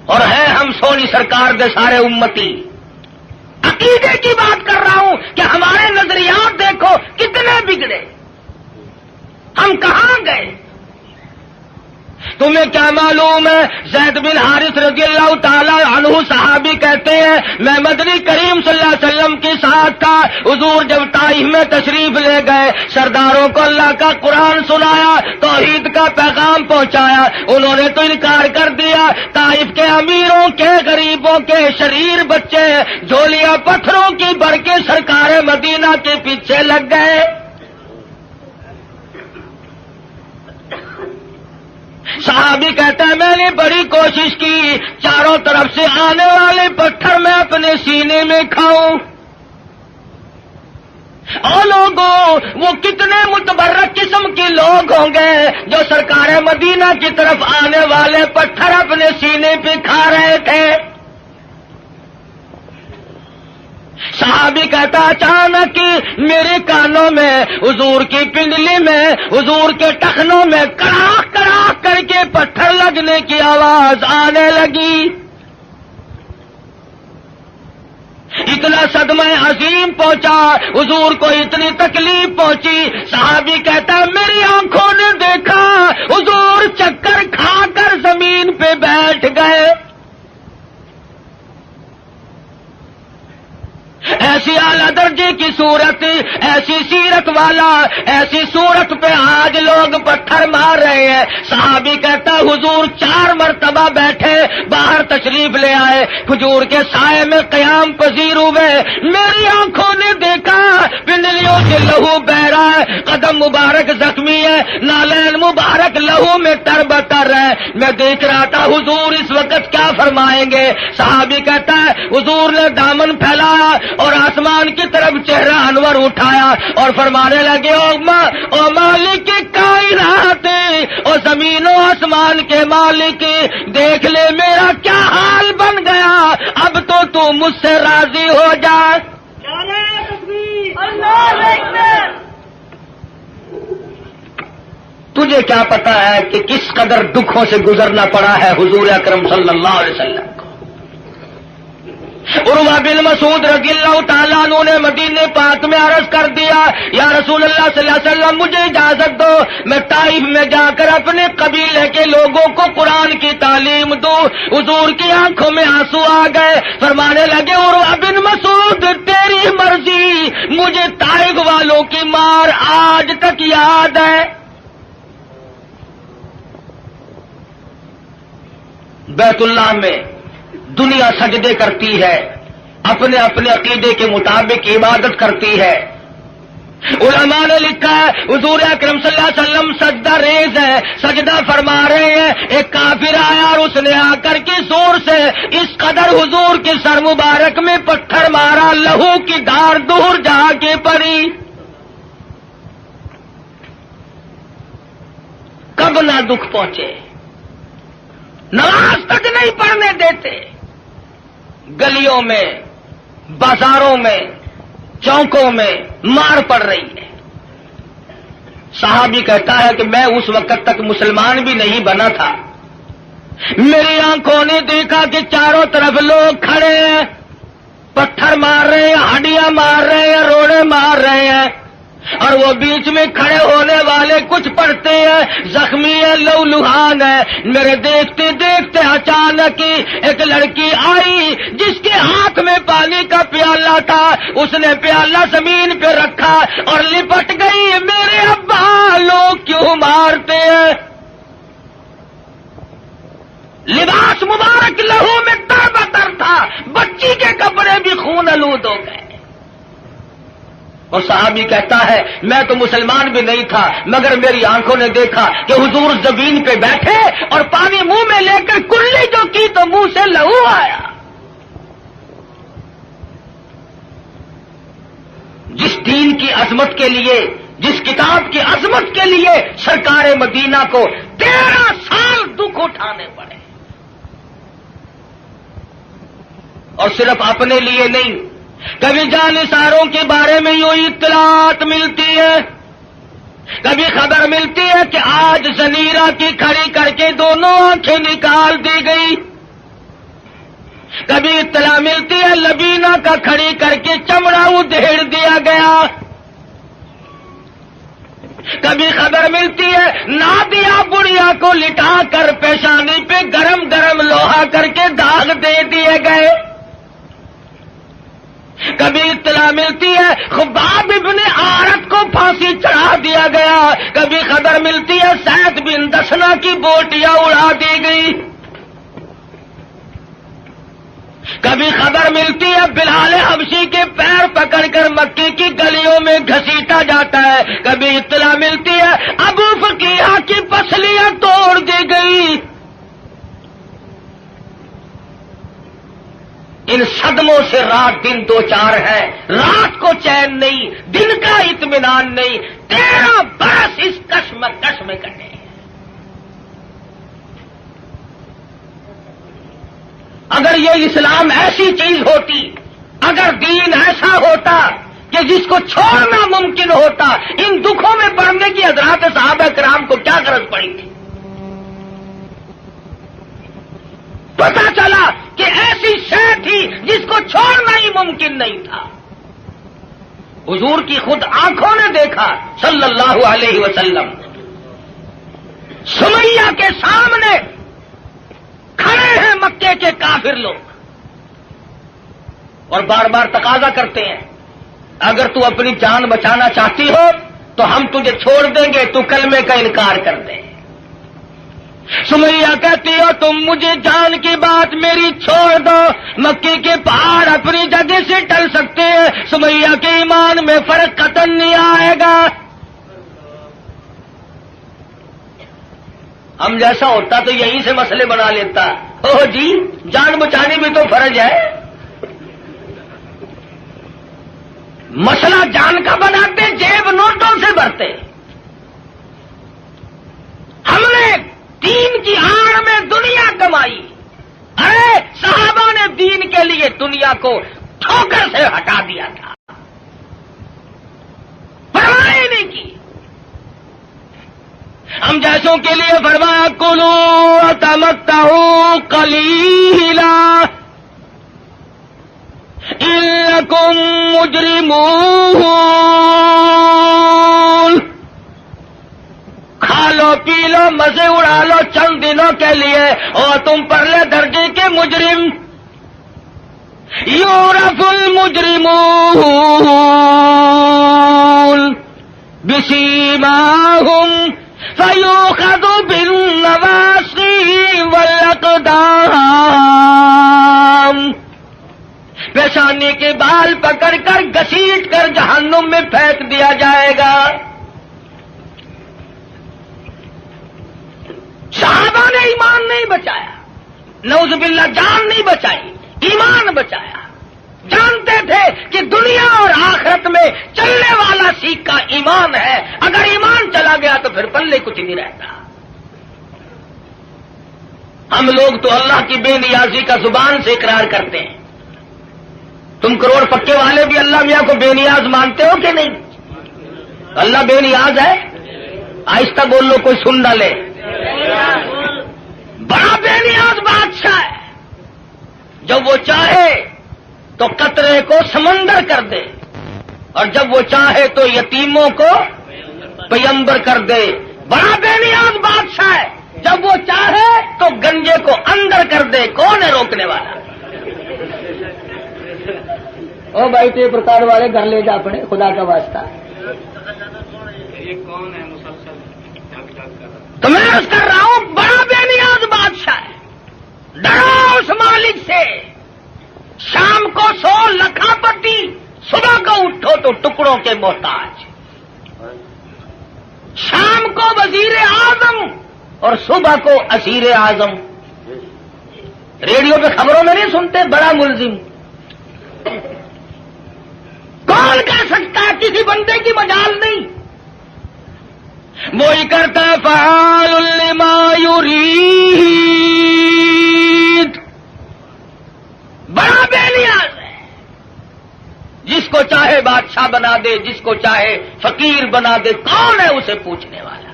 اور ہے ہم سونی سرکار دے سارے امتی۔ عقیدے کی بات کر رہا ہوں کہ ہمارے نظریات دیکھو کتنے بگڑے، ہم کہاں گئے۔ تمہیں کیا معلوم ہے، زید بن حارث رضی اللہ تعالی عنہ صحابی کہتے ہیں میں مدنی کریم صلی اللہ علیہ وسلم کے ساتھ تھا، حضور جب طائف میں تشریف لے گئے، سرداروں کو اللہ کا قرآن سنایا، توحید کا پیغام پہنچایا، انہوں نے تو انکار کر دیا۔ طائف کے امیروں کے، غریبوں کے، شریر بچے جھولیاں پتھروں کی بھر کے سرکار مدینہ کے پیچھے لگ گئے۔ صحابی کہتا ہے میں نے بڑی کوشش کی، چاروں طرف سے آنے والے پتھر میں اپنے سینے میں کھاؤں۔ اور لوگوں وہ کتنے متبرک قسم کے لوگ ہوں گے جو سرکار مدینہ کی طرف آنے والے پتھر اپنے سینے پہ کھا رہے تھے۔ صحابی کہتا اچانک میرے کانوں میں، حضور کی پنڈلی میں، حضور کے ٹخنوں میں کڑاک کڑاک کر کے پتھر لگنے کی آواز آنے لگی۔ اتنا صدمہ عظیم پہنچا، حضور کو اتنی تکلیف پہنچی۔ صحابی کہتا ہے میری آنکھوں نے دیکھا حضور چکر کھا کر زمین پہ بیٹھ گئے۔ ایسی اعلیٰ درجے کی صورت، ایسی سیرت والا، ایسی صورت پہ آج لوگ پتھر مار رہے ہیں۔ صحابی کہتا حضور 4 مرتبہ بیٹھے، باہر تشریف لے آئے، کھجور کے سائے میں قیام پذیر ہوئے۔ میری آنکھوں نے دیکھا پنڈلیوں سے لہو بہ رہا ہے، قدم مبارک زخمی ہے، نالین مبارک لہو میں تربتر ہے۔ میں دیکھ رہا تھا حضور اس وقت کیا فرمائیں گے۔ صحابی کہتا ہے حضور نے دامن پھیلایا اور آسمان کی طرف چہرہ انور اٹھایا اور فرمانے لگے او مالک کائنات، او زمین و آسمان کے مالک، دیکھ لے میرا کیا حال بن گیا، اب تو مجھ سے راضی ہو جا۔ تجھے کیا پتا ہے کہ کس قدر دکھوں سے گزرنا پڑا ہے حضور اکرم صلی اللہ علیہ وسلم کو. عروہ بن مسعود رضی اللہ تعالیٰ عنہ نے مدینے پاک میں عرض کر دیا یا رسول اللہ صلی اللہ علیہ وسلم مجھے اجازت دو میں طائف میں جا کر اپنے قبیلے کے لوگوں کو قرآن کی تعلیم دوں. حضور کی آنکھوں میں آنسو آ گئے, فرمانے لگے عروہ بن مسعود تیری مرضی, مجھے طائف والوں کی مار آج تک یاد ہے. بیت اللہ میں دنیا سجدے کرتی ہے, اپنے اپنے عقیدے کے مطابق عبادت کرتی ہے. علماء نے لکھا ہے حضور اکرم صلی اللہ علیہ وسلم سجدہ ریز ہے, سجدہ فرما رہے ہیں. ایک کافر آیا اور اس نے آ کر کے زور سے اس قدر حضور کے سر مبارک میں پتھر مارا, لہو کی دھار دور جا کے پڑی. کب نہ دکھ پہنچے, نماز تک نہیں پڑھنے دیتے. گلیوں میں, بازاروں میں, چوکوں میں مار پڑ رہی ہے. صحابی کہتا ہے کہ میں اس وقت تک مسلمان بھی نہیں بنا تھا, میری آنکھوں نے دیکھا کہ چاروں طرف لوگ کھڑے ہیں, پتھر مار رہے ہیں, ہڈیاں مار رہے ہیں, روڑے مار رہے ہیں, اور وہ بیچ میں کھڑے ہونے والے کچھ پڑھتے ہیں, زخمی ہے, لہولہان ہے. میرے دیکھتے دیکھتے اچانک ایک لڑکی آئی جس کے ہاتھ میں پانی کا پیالہ تھا, اس نے پیالہ زمین پہ رکھا اور لپٹ گئی. میرے ابا لوگ کیوں مارتے ہیں؟ لباس مبارک لہو میں تر بتر تھا, بچی کے کپڑے بھی خون آلود ہو گئے. اور صحابی کہتا ہے میں تو مسلمان بھی نہیں تھا مگر میری آنکھوں نے دیکھا کہ حضور زمین پہ بیٹھے اور پانی منہ میں لے کر کلی جو کی تو منہ سے لہو آیا. جس دین کی عظمت کے لیے, جس کتاب کی عظمت کے لیے سرکار مدینہ کو 13 سال دکھ اٹھانے پڑے, اور صرف اپنے لیے نہیں, کبھی جانثاروں کے بارے میں یوں اطلاعات ملتی ہے, کبھی خبر ملتی ہے کہ آج زنیرہ کی کھڑی کر کے دونوں آنکھیں نکال دی گئی, کبھی اطلاع ملتی ہے لبینہ کا کھڑی کر کے چمڑا ادھیڑ دیا گیا, کبھی خبر ملتی ہے نادیہ بڑھیا کو لٹا کر پیشانی پہ گرم گرم لوہا کر کے داغ دے دیے گئے, کبھی اطلاع ملتی ہے خباب ابن عارت کو پھانسی چڑھا دیا گیا, کبھی خبر ملتی ہے سعد بن دسنا کی بوٹیاں اڑا دی گئی, کبھی خبر ملتی ہے بلال حبشی کے پیر پکڑ کر مکی کی گلیوں میں گھسیٹا جاتا ہے, کبھی اطلاع ملتی ہے ابو فقیہ کی پسلیاں توڑ دی گئی. ان صدموں سے رات دن دو چار ہے, رات کو چین نہیں, دن کا اطمینان نہیں, 13 برس اس کشمکش میں کٹے ہیں. اگر یہ اسلام ایسی چیز ہوتی, اگر دین ایسا ہوتا کہ جس کو چھوڑنا ممکن ہوتا, ان دکھوں میں پڑنے کی حضرات صحابہ کرام کو کیا غرض پڑی تھی؟ پتا چلا کہ ایسی شے تھی جس کو چھوڑنا ہی ممکن نہیں تھا. حضور کی خود آنکھوں نے دیکھا صلی اللہ علیہ وسلم, سمیہ کے سامنے کھڑے ہیں مکے کے کافر لوگ, اور بار بار تقاضا کرتے ہیں اگر تو اپنی جان بچانا چاہتی ہو تو ہم تجھے چھوڑ دیں گے, تو کلمے کا انکار کر دے. سمیہ کہتی ہو تم مجھے جان کی بات میری چھوڑ دو, مکی کے پہاڑ اپنی جگہ سے ٹل سکتے ہیں, سمیہ کے ایمان میں فرق قطعاً نہیں آئے گا. ہم جیسا ہوتا تو یہیں سے مسئلے بنا لیتا, اوہ جی جان بچانی بھی تو فرض ہے. مسئلہ جان کا بناتے, جیب نوٹوں سے بھرتے. ہم نے دین کی آڑ میں دنیا کمائی, ارے صحابہ نے دین کے لیے دنیا کو ٹھوکر سے ہٹا دیا تھا, پرواہ نہیں کی. ہم جیسوں کے لیے فرمایا کلو تمتعوا قلیلا انکم مجرمون، کھا لو پی لو مزے اڑا لو چند دنوں کے لیے، اور تم پرلے درجے کے مجرم۔ یعرف المجرمون بسیماہم فیؤخذ بالنواصی والاقدام، پیشانی کے بال پکڑ کر گھسیٹ کر جہنم میں پھینک دیا جائے گا۔ صحابہ نے ایمان نہیں بچایا، نعوذ باللہ جان نہیں بچائی، ایمان بچایا۔ جانتے تھے کہ دنیا اور آخرت میں چلنے والا سیکھا ایمان ہے، اگر ایمان چلا گیا تو پھر پلے کچھ نہیں رہتا۔ ہم لوگ تو اللہ کی بے نیازی کا زبان سے اقرار کرتے ہیں، تم کروڑ پکے والے بھی اللہ میاں کو بے نیاز مانتے ہو کہ نہیں؟ اللہ بے نیاز ہے؟ آہستہ بول لو کوئی سن نہ لے۔ بڑا بے نیاز بادشاہ ہے، جب وہ چاہے تو قطرے کو سمندر کر دے، اور جب وہ چاہے تو یتیموں کو پیمبر کر دے۔ بڑا بے نیاز بادشاہ ہے، جب وہ چاہے تو گنجے کو اندر کر دے، کون ہے روکنے والا؟ او بھائی ٹیپ ریکارڈ والے گھر لے جا اپنے، خدا کا واسطہ۔ تو میں عرض کر رہا ہوں بڑا بے نیاز بادشاہ ہے، ڈرو اس مالک سے۔ شام کو سو لکھا پتی، صبح کو اٹھو تو ٹکڑوں کے محتاج۔ شام کو وزیر اعظم اور صبح کو اسیر اعظم۔ ریڈیو پہ خبروں میں نہیں سنتے بڑا ملزم؟ کون کہہ سکتا ہے؟ کسی بندے کی مجال نہیں، وہی کرتا ہے فعال لما یرید۔ بڑا بے نیاز ہے، جس کو چاہے بادشاہ بنا دے، جس کو چاہے فقیر بنا دے، کون ہے اسے پوچھنے والا؟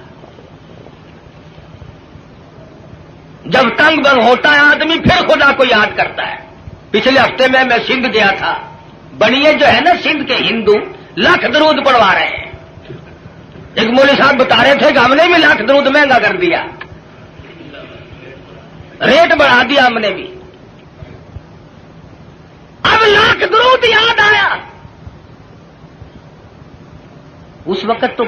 جب تنگ بن ہوتا ہے آدمی پھر خدا کو یاد کرتا ہے۔ پچھلے ہفتے میں سندھ گیا تھا، بنیے جو ہے نا سندھ کے ہندو لاکھ درود پڑھوا رہے ہیں۔ ایک مولوی صاحب بتا رہے تھے کہ ہم نے بھی لاکھ درود مہنگا کر دیا، ریٹ بڑھا دیا ہم نے بھی۔ اب لاکھ درود یاد آیا، اس وقت تو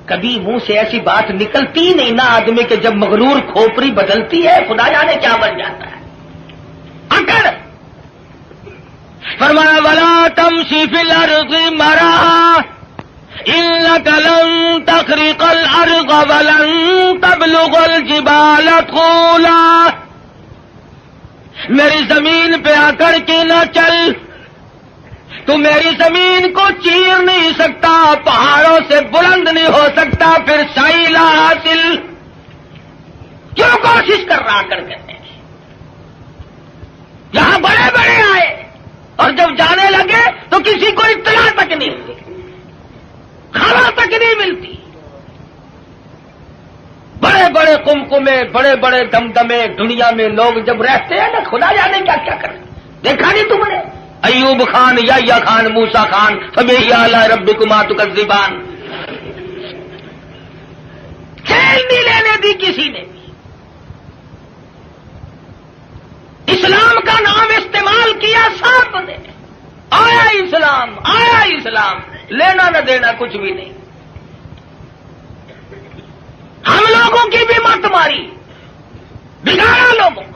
کبھی منہ سے ایسی بات نکلتی نہیں نا آدمی کے، جب مغرور کھوپڑی بدلتی ہے خدا جانے کیا بن جاتا ہے۔ اکڑ فرمایا ولا تمشی فی الارض مرحا انک لن تخرق الارض ولن تبلغ الجبال طولا، میری زمین پہ آکڑ کے نہ چل، تو میری زمین کو چیر نہیں سکتا، پہاڑوں سے بلند نہیں ہو سکتا، پھر سائلہ حاصل کیوں کوشش کر رہا کرتے ہیں؟ یہاں بڑے بڑے آئے اور جب جانے لگے تو کسی کو اطلاع تک نہیں ملتی، خبر تک نہیں ملتی۔ بڑے بڑے قمقمے، بڑے بڑے دمدمے دنیا میں لوگ جب رہتے ہیں نا خدا جانے کیا کیا کریں۔ دیکھا نہیں تم نے ایوب خان، یحییٰ خان، موسیٰ خان، فبأي آلاء ربكما تكذبان؟ کھیل نہیں لینے دی کسی نے بھی۔ اسلام کا نام استعمال کیا سب نے، آیا اسلام، آیا اسلام، لینا نہ دینا کچھ بھی نہیں۔ ہم لوگوں کی بھی مت ماری، بگاڑا لوگوں کو۔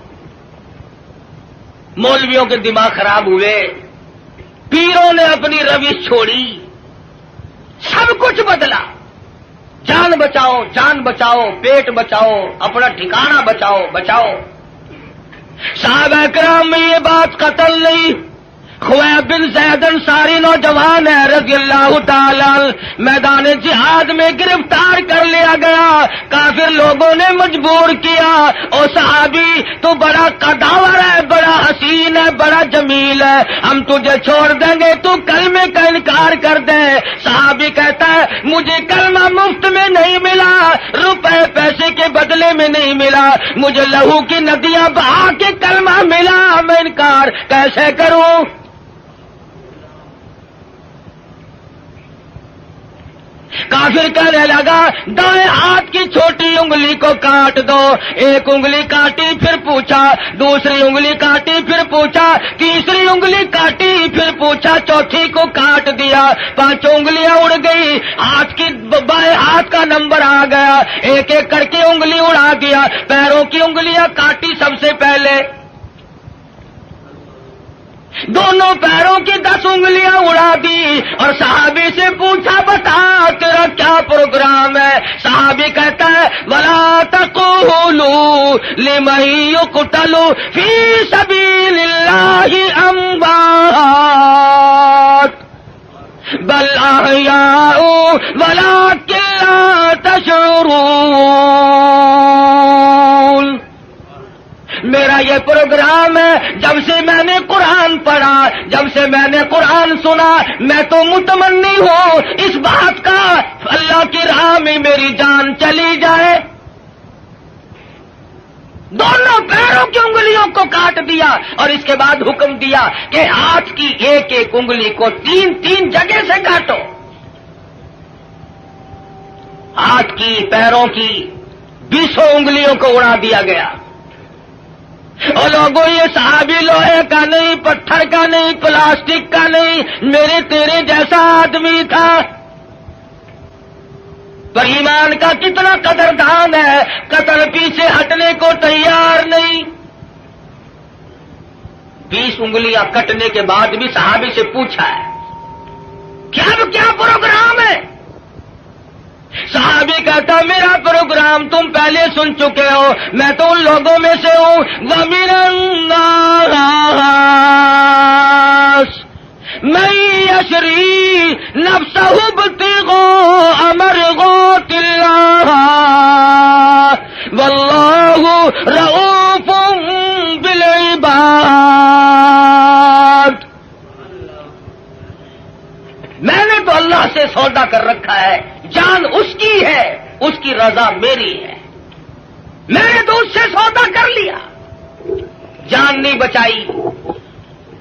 مولویوں کے دماغ خراب ہوئے، پیروں نے اپنی روش چھوڑی، سب کچھ بدلا۔ جان بچاؤ، جان بچاؤ، پیٹ بچاؤ، اپنا ٹھکانہ بچاؤ، بچاؤ۔ صحابہ کرام میں یہ بات قتل نہیں۔ خویب بن زید انصاری نوجوان ہے رضی اللہ تعالی، میدان جہاد میں گرفتار کر لیا گیا، کافر لوگوں نے مجبور کیا، او صحابی تو بڑا قداور ہے، بڑا حسین ہے، بڑا جمیل ہے، ہم تجھے چھوڑ دیں گے تو کلمے کا انکار کر دے۔ صحابی کہتا ہے مجھے کلمہ مفت میں نہیں ملا، روپے پیسے میں نہیں ملا، مجھے لہو کی ندیاں بہا کے کلمہ ملا، میں انکار کیسے کروں؟ کافر کہنے لگا دائیں ہاتھ کی چھوٹی انگلی کو کاٹ دو، ایک انگلی کاٹی پھر پوچھا، دوسری انگلی کاٹی پھر پوچھا، تیسری انگلی کاٹی پھر پوچھا، چوتھی کو کاٹ دیا، پانچوں انگلیاں اڑ گئی، ہاتھ کی بائیں ہاتھ کا نمبر آ گیا، ایک ایک کر کے انگلی اڑا دیا، پیروں کی انگلیاں کاٹی سب سے پہلے، دونوں پیروں کی 10 انگلیاں اڑا دی، اور صحابی سے پوچھا بتا تیرا کیا پروگرام ہے؟ صحابی کہتا ہے وَلَا تَقُولُوا لِمَن يُقْتَلُ فِي سَبِيلِ اللَّهِ أَمْوَاتٌ بَلْ أَحْيَاءٌ وَلَٰكِن لَّا تَشْعُرُونَ۔ میرا یہ پروگرام ہے، جب سے میں نے قرآن پڑھا، جب سے میں نے قرآن سنا، میں تو متمنی ہوں اس بات کا اللہ کی راہ میں میری جان چلی جائے۔ دونوں پیروں کی انگلیوں کو کاٹ دیا، اور اس کے بعد حکم دیا کہ ہاتھ کی ایک ایک انگلی کو 3 جگہ سے کاٹو، ہاتھ کی پیروں کی 20 انگلیوں کو اڑا دیا گیا۔ اور لوگوں یہ صحابی لوہے کا نہیں، پتھر کا نہیں، پلاسٹک کا نہیں، میرے تیرے جیسا آدمی تھا، پر ایمان کا کتنا قدردان ہے، قتل پیچھے ہٹنے کو تیار نہیں۔ 20 انگلیاں کٹنے کے بعد بھی صحابی سے پوچھا ہے کیا پروگرام ہے؟ صحابی کہتا میرا پروگرام تم پہلے سن چکے ہو، میں تو ان لوگوں میں سے ہوں، وَمِنَ النَّاسِ مَن يَشْرِي نَفْسَهُ ابْتِغَاءَ مَرْضَاتِ اللَّهِ وَاللَّهُ رَءُوفٌ بِالْعِبَادِ۔ میں نے تو اللہ سے سودا کر رکھا ہے، جان اس کی ہے، اس کی رضا میری ہے، میں نے تو اس سے سودا کر لیا، جان نہیں بچائی۔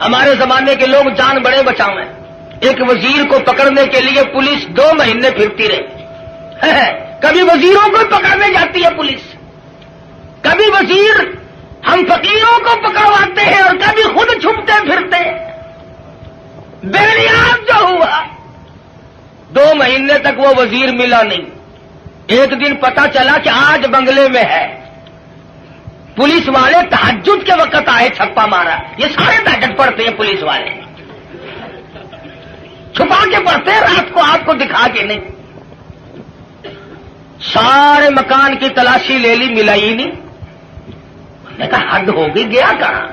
ہمارے زمانے کے لوگ جان بڑے بچاؤ ہیں، ایک وزیر کو پکڑنے کے لیے پولیس 2 مہینے پھرتی رہی، کبھی وزیروں کو پکڑنے جاتی ہے پولیس، کبھی وزیر ہم فقیروں کو پکڑواتے ہیں اور کبھی خود چھپتے پھرتے، بے نیاز جو ہوا 2 مہینے تک وہ وزیر ملا نہیں۔ ایک دن پتا چلا کہ آج بنگلے میں ہے، پولیس والے تہجد کے وقت آئے، چھپا مارا، یہ سارے تہجد پڑھتے ہیں پولیس والے، چھپا کے پڑھتے ہیں، رات کو آپ کو دکھا کے نہیں۔ سارے مکان کی تلاشی لے لی، ملا ہی نہیں۔ میں نے کہا حد ہوگی، گیا کہاں؟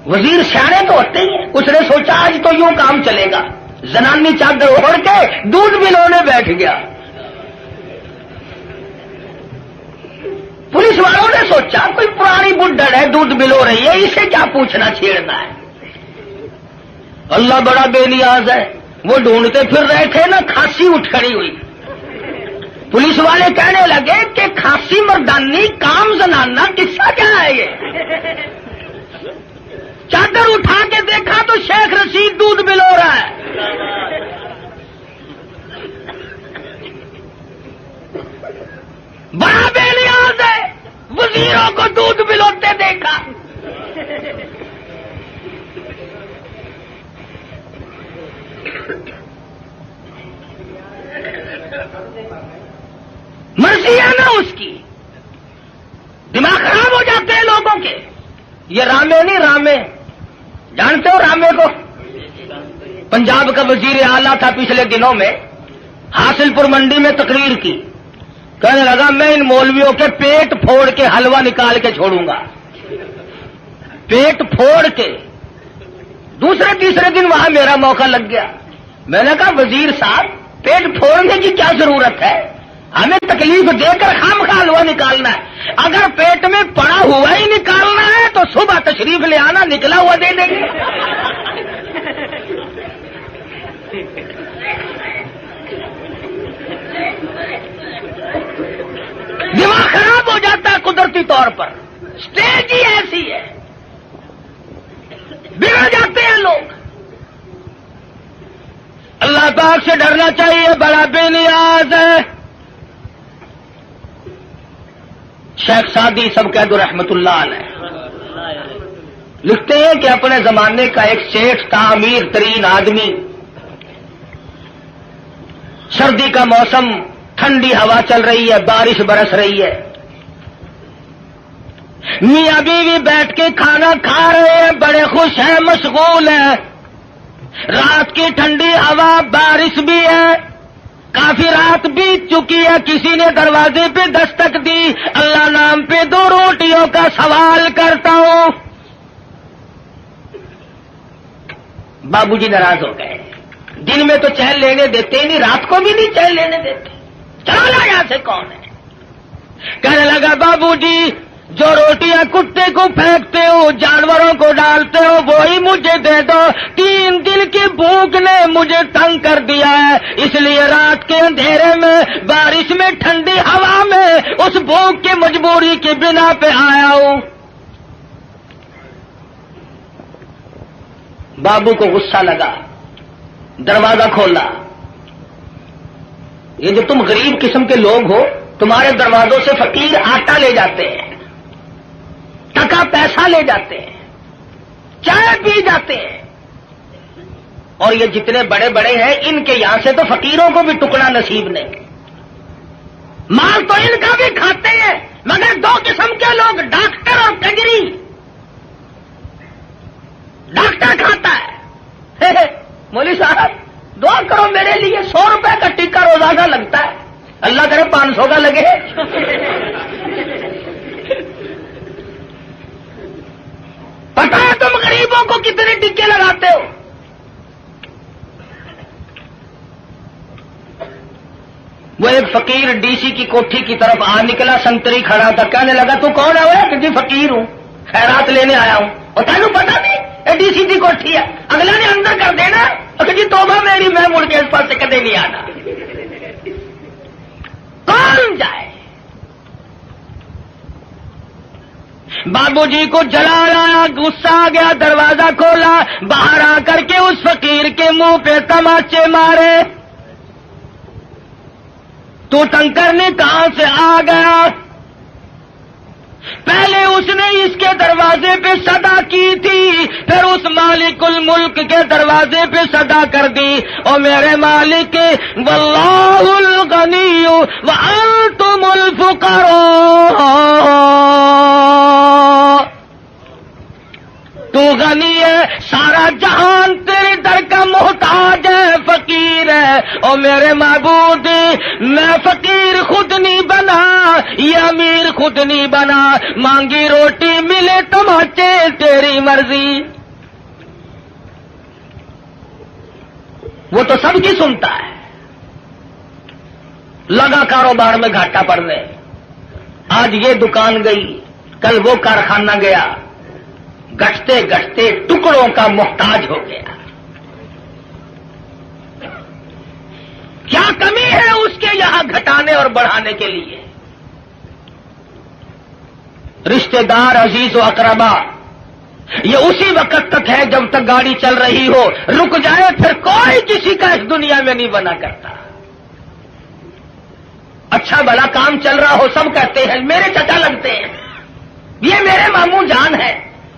وزیر سیانے تو ہوتے ہی ہیں، اس نے سوچا آج تو یوں کام چلے گا، زنانی چادر اوڑھ کے دودھ بلونے بیٹھ گیا۔ پولیس والوں نے سوچا کوئی پرانی بڈھڑ ہے، دودھ بلو رہی ہے، اسے کیا پوچھنا چھیڑنا ہے۔ اللہ بڑا بے نیاز ہے، وہ ڈھونڈتے پھر رہے تھے نا، کھانسی اٹھ کھڑی ہوئی۔ پولیس والے کہنے لگے کہ کھانسی مردانی کام زنانہ، قصہ کیا ہے یہ؟ چادر اٹھا کے دیکھا تو شیخ رشید دودھ بلو رہا ہے۔ بڑا بے نیاز ہے، وزیروں کو دودھ بلوتے دیکھا۔ مرضی ہے نا اس کی، دماغ خراب ہو جاتے ہیں لوگوں کے۔ یہ رامے نہیں، رامے جانتے ہو رامے کو؟ پنجاب کا وزیر اعلیٰ تھا، پچھلے دنوں میں حاصل پور منڈی میں تقریر کی، کہنے لگا میں ان مولویوں کے پیٹ پھوڑ کے حلوہ نکال کے چھوڑوں گا، پیٹ پھوڑ کے۔ دوسرے تیسرے دن وہاں میرا موقع لگ گیا، میں نے کہا وزیر صاحب پیٹ پھوڑنے کی کیا ضرورت ہے، ہمیں تکلیف دے کر خامخواہ حلوہ نکالنا ہے، اگر پیٹ میں پڑا ہوا ہی نکالنا ہے تو صبح تشریف لے آنا، نکلا ہوا دے دیں گے۔ طور پر اسٹیج ہی ایسی ہے، بگڑ جاتے ہیں لوگ. اللہ پاک سے ڈرنا چاہیے، بڑا بے نیاز ہے. شیخ سعدی سب کہہ دو رحمت اللہ علیہ لکھتے ہیں کہ اپنے زمانے کا ایک شیخ تھا، امیر ترین آدمی. سردی کا موسم، ٹھنڈی ہوا چل رہی ہے، بارش برس رہی ہے. میاں بیوی بیٹھ کے کھانا کھا رہے ہیں، بڑے خوش ہیں، مشغول ہیں. رات کی ٹھنڈی ہوا، بارش بھی ہے، کافی رات بیت چکی ہے. کسی نے دروازے پہ دستک دی. اللہ نام پہ 2 روٹیوں کا سوال کرتا ہوں. بابو جی ناراض ہو گئے. دن میں تو چین لینے دیتے ہی نہیں، رات کو بھی نہیں چین لینے دیتے. چلو یہاں سے کون ہے؟ کہنے لگا بابو جی جو روٹیاں کتے کو پھینکتے ہو، جانوروں کو ڈالتے ہو، وہی مجھے دے دو. 3 دن کی بھوک نے مجھے تنگ کر دیا ہے، اس لیے رات کے اندھیرے میں، بارش میں، ٹھنڈی ہوا میں اس بھوک کی مجبوری کی بنا پہ آیا ہوں. بابو کو غصہ لگا، دروازہ کھولا. یہ جو تم غریب قسم کے لوگ ہو، تمہارے دروازوں سے فقیر آٹا لے جاتے ہیں، ٹکا پیسہ لے جاتے ہیں، چائے پی جاتے ہیں، اور یہ جتنے بڑے بڑے ہیں ان کے یہاں سے تو فقیروں کو بھی ٹکڑا نصیب نہیں. مال تو ان کا بھی کھاتے ہیں، مگر 2 قسم کے لوگ، ڈاکٹر اور کجری. ڈاکٹر کھاتا ہے، مولوی صاحب دعا کرو میرے لیے، 100 روپے کا ٹکا روزانہ لگتا ہے، اللہ کرے 500 کا لگے. پتا ہے تم غریبوں کو کتنے ٹکے لگاتے ہو؟ وہ ایک فقیر ڈی سی کی کوٹھی کی طرف آ نکلا، سنتری کھڑا تھا. کہنے لگا تو کون ہے؟ وہ کہ جی فقیر ہوں، خیرات لینے آیا ہوں. اور تینوں پتا نہیں یہ ڈی سی کی کوٹھی ہے؟ اگلا نے اندر کر دینا کہ جی توبہ میری، میں مڑ کے اس پاس سے کدے نہیں آنا. کون جائے؟ بابو جی کو جلال آیا، غصہ آ گیا، دروازہ کھولا، باہر آ کر کے اس فقیر کے منہ پہ تماچے مارے. تو تنگ کرنے کہاں سے آ گیا؟ پہلے اس نے اس کے دروازے پہ صدا کی تھی، پھر اس مالک الملک کے دروازے پہ صدا کر دی. او میرے مالک، واللہ الغنی وانتم الفقراء، تو غنی ہے، سارا جہان تیرے در کا محتاج ہے، فقیر ہے. او میرے معبود، میں فقیر خود نہیں بنا، یہ امیر خود نہیں بنا، مانگی روٹی ملے تماچے، تیری مرضی. وہ تو سب کی سنتا ہے. لگا کاروبار میں گھاٹا پڑنے، آج یہ دکان گئی، کل وہ کارخانہ گیا، گھٹتے گھٹتے ٹکڑوں کا محتاج ہو گیا. کیا کمی ہے اس کے یہاں گھٹانے اور بڑھانے کے لیے؟ رشتہ دار، عزیز و اقربا، یہ اسی وقت تک ہے جب تک گاڑی چل رہی ہو. رک جائے پھر کوئی کسی کا اس دنیا میں نہیں بنا کرتا. اچھا بھلا کام چل رہا ہو، سب کہتے ہیں میرے چچا لگتے ہیں، یہ میرے ماموں جان ہے،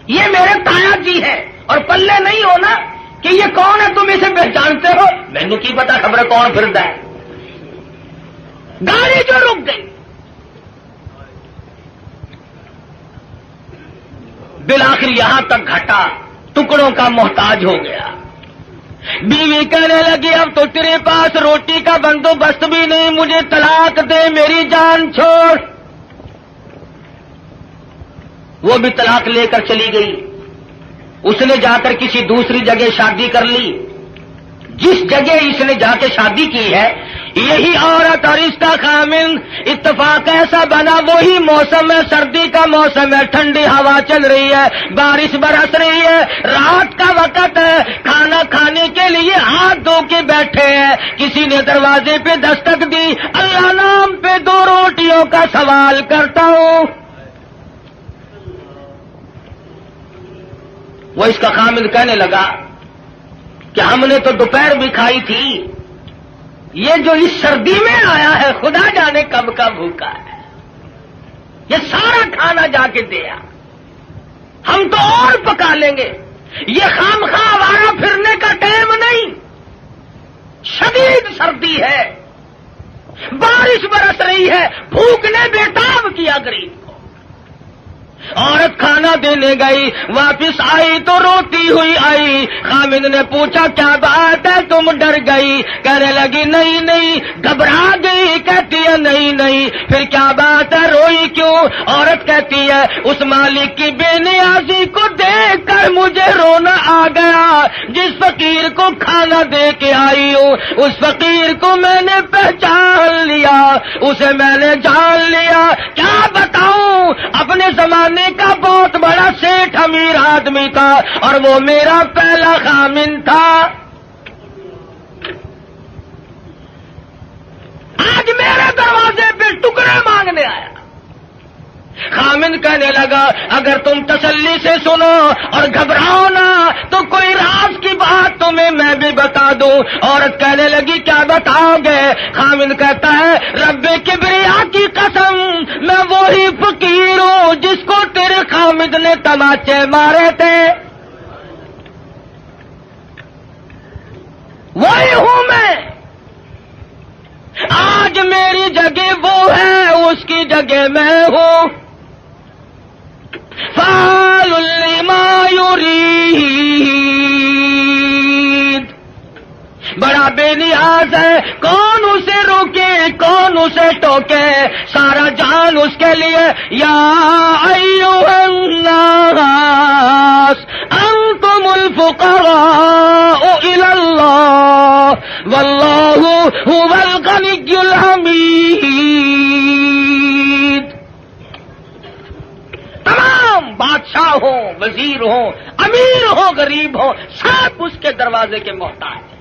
یہ میرے تایا جی ہے. اور پلے نہیں ہونا کہ یہ کون ہے، تم اسے پہچانتے ہو؟ مینو کی پتا خبر کون پھرتا ہے. گاڑی جو رک گئی، بالآخر یہاں تک گھٹا، ٹکڑوں کا محتاج ہو گیا. بیوی کہنے لگی اب تو تیرے پاس روٹی کا بندوبست بھی نہیں، مجھے طلاق دے، میری جان چھوڑ. وہ بھی طلاق لے کر چلی گئی. اس نے جا کر کسی دوسری جگہ شادی کر لی. جس جگہ اس نے جا کے شادی کی ہے یہی عورت اور اس کا خامند. اتفاق ایسا بنا وہی موسم ہے، سردی کا موسم ہے، ٹھنڈی ہوا چل رہی ہے، بارش برس رہی ہے، رات کا وقت ہے، کھانا کھانے کے لیے ہاتھ دھو کے بیٹھے ہیں. کسی نے دروازے پہ دستک دی. اللہ نام پہ 2 روٹیوں کا سوال کرتا ہوں. وہ اس کا خامد کہنے لگا کہ ہم نے تو دوپہر بھی کھائی تھی، یہ جو اس سردی میں آیا ہے خدا جانے کب کا بھوکا ہے، یہ سارا کھانا جا کے دیا، ہم تو اور پکا لیں گے، یہ خام خواہ آوارہ پھرنے کا ٹائم نہیں، شدید سردی ہے، بارش برس رہی ہے، بھوک نے بےتاب کیا غریب کو۔ عورت کھانا دینے گئی، واپس آئی تو روتی ہوئی آئی۔ خامد نے پوچھا کیا بات ہے تم ڈر گئی؟ کہنے لگی نہیں نہیں، گھبرا گئی۔ کہتی ہے نہیں نہیں، پھر کیا بات ہے، روئی کیوں؟ عورت کہتی ہے اس مالک کی بے نیازی کو دیکھ کر مجھے رونا آ گیا، جس فقیر کو کھانا دے کے آئی ہوں اس فقیر کو میں نے پہچان لیا، اسے میں نے جان لیا۔ کیا بتاؤں، اپنے زمانے کا بہت بڑا سیٹھ امیر آدمی تھا اور وہ میرا پہلا خامن تھا، آج میرے دروازے پہ ٹکڑے مانگنے آیا۔ خامن کہنے لگا اگر تم تسلی سے سنو اور گھبراؤ نہ تو کوئی راز کی بات تمہیں میں بھی بتا دوں۔ عورت کہنے لگی کیا بتاؤ گے؟ خامن کہتا ہے رب کبریا کی قسم، میں وہی فقیر ہوں جس کو تیرے خامد نے تماچے مارے تھے، وہی ہوں میں۔ آج میری جگہ وہ ہے، اس کی جگہ میں ہوں۔ فعال لما یرید، بڑا بے نیاز ہے، کون اسے روکے کون اسے ٹوکے، سارا جان اس کے لیے۔ یا ایھا الناس انتم الفقراء الی اللہ واللہ هو الغنی الحمید۔ تمام بادشاہ ہوں، وزیر ہوں، امیر ہوں، غریب ہوں، سب اس کے دروازے کے محتاج ہیں۔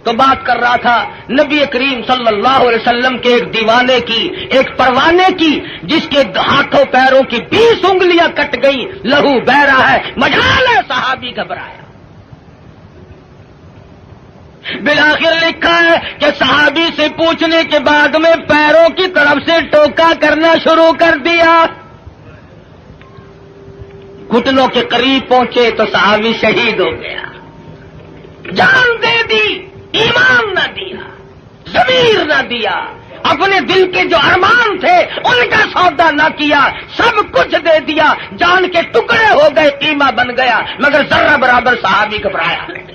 تو بات کر رہا تھا نبی کریم صلی اللہ علیہ وسلم کے ایک دیوانے کی، ایک پروانے کی، جس کے ہاتھوں پیروں کی 20 انگلیاں کٹ گئی، لہو بہ رہا ہے، مجال ہے، صحابی گھبرایا۔ بالآخر لکھا ہے کہ صحابی سے پوچھنے کے بعد میں پیروں کی طرف سے ٹوکا کرنا شروع کر دیا، گھٹنوں کے قریب پہنچے تو صحابی شہید ہو گیا۔ جان دے دی، ایمان نہ دیا، ضمیر نہ دیا، اپنے دل کے جو ارمان تھے ان کا سودا نہ کیا، سب کچھ دے دیا، جان کے ٹکڑے ہو گئے، قیمہ بن گیا، مگر ذرہ برابر صحابی گھبرایا نہیں۔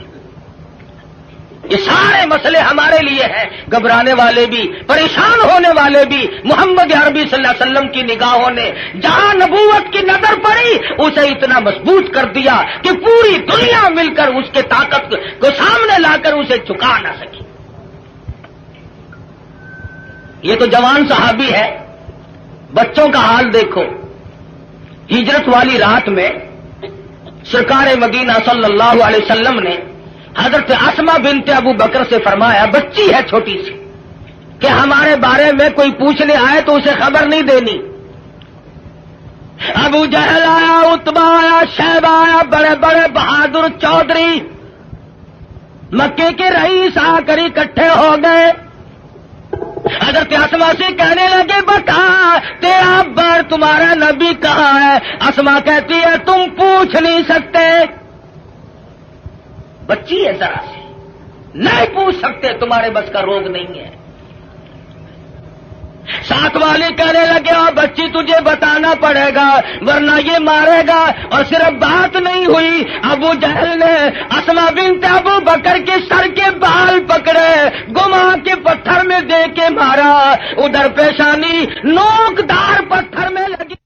یہ سارے مسئلے ہمارے لیے ہیں، گھبرانے والے بھی، پریشان ہونے والے بھی۔ محمد عربی صلی اللہ علیہ وسلم کی نگاہوں نے جہاں نبوت کی نظر پڑی اسے اتنا مضبوط کر دیا کہ پوری دنیا مل کر اس کے طاقت کو سامنے لا کر اسے جھکا نہ سکی۔ یہ تو جوان صحابی ہے، بچوں کا حال دیکھو۔ ہجرت والی رات میں سرکار مدینہ صلی اللہ علیہ وسلم نے حضرت اسما بنت ابو بکر سے فرمایا، بچی ہے چھوٹی سی، کہ ہمارے بارے میں کوئی پوچھنے آئے تو اسے خبر نہیں دینی۔ ابو جہل آیا، عتبہ آیا، شیبہ آیا، بڑے بڑے بہادر چودھری مکے کے رئیس آ کر اکٹھے ہو گئے۔ حضرت اسما سے کہنے لگے بتا تیرا بر تمہارا نبی کہاں ہے؟ اسما کہتی ہے تم پوچھ نہیں سکتے، بچی ہے ذرا سی، نہیں پوچھ سکتے، تمہارے بس کا روگ نہیں ہے۔ ساتھ والے کہنے لگے اور بچی تجھے بتانا پڑے گا ورنہ یہ مارے گا۔ اور صرف بات نہیں ہوئی، ابو جہل نے اسما بنت ابو بکر کے سر کے بال پکڑے، گما کے پتھر میں دے کے مارا، ادھر پیشانی نوک دار پتھر میں لگی۔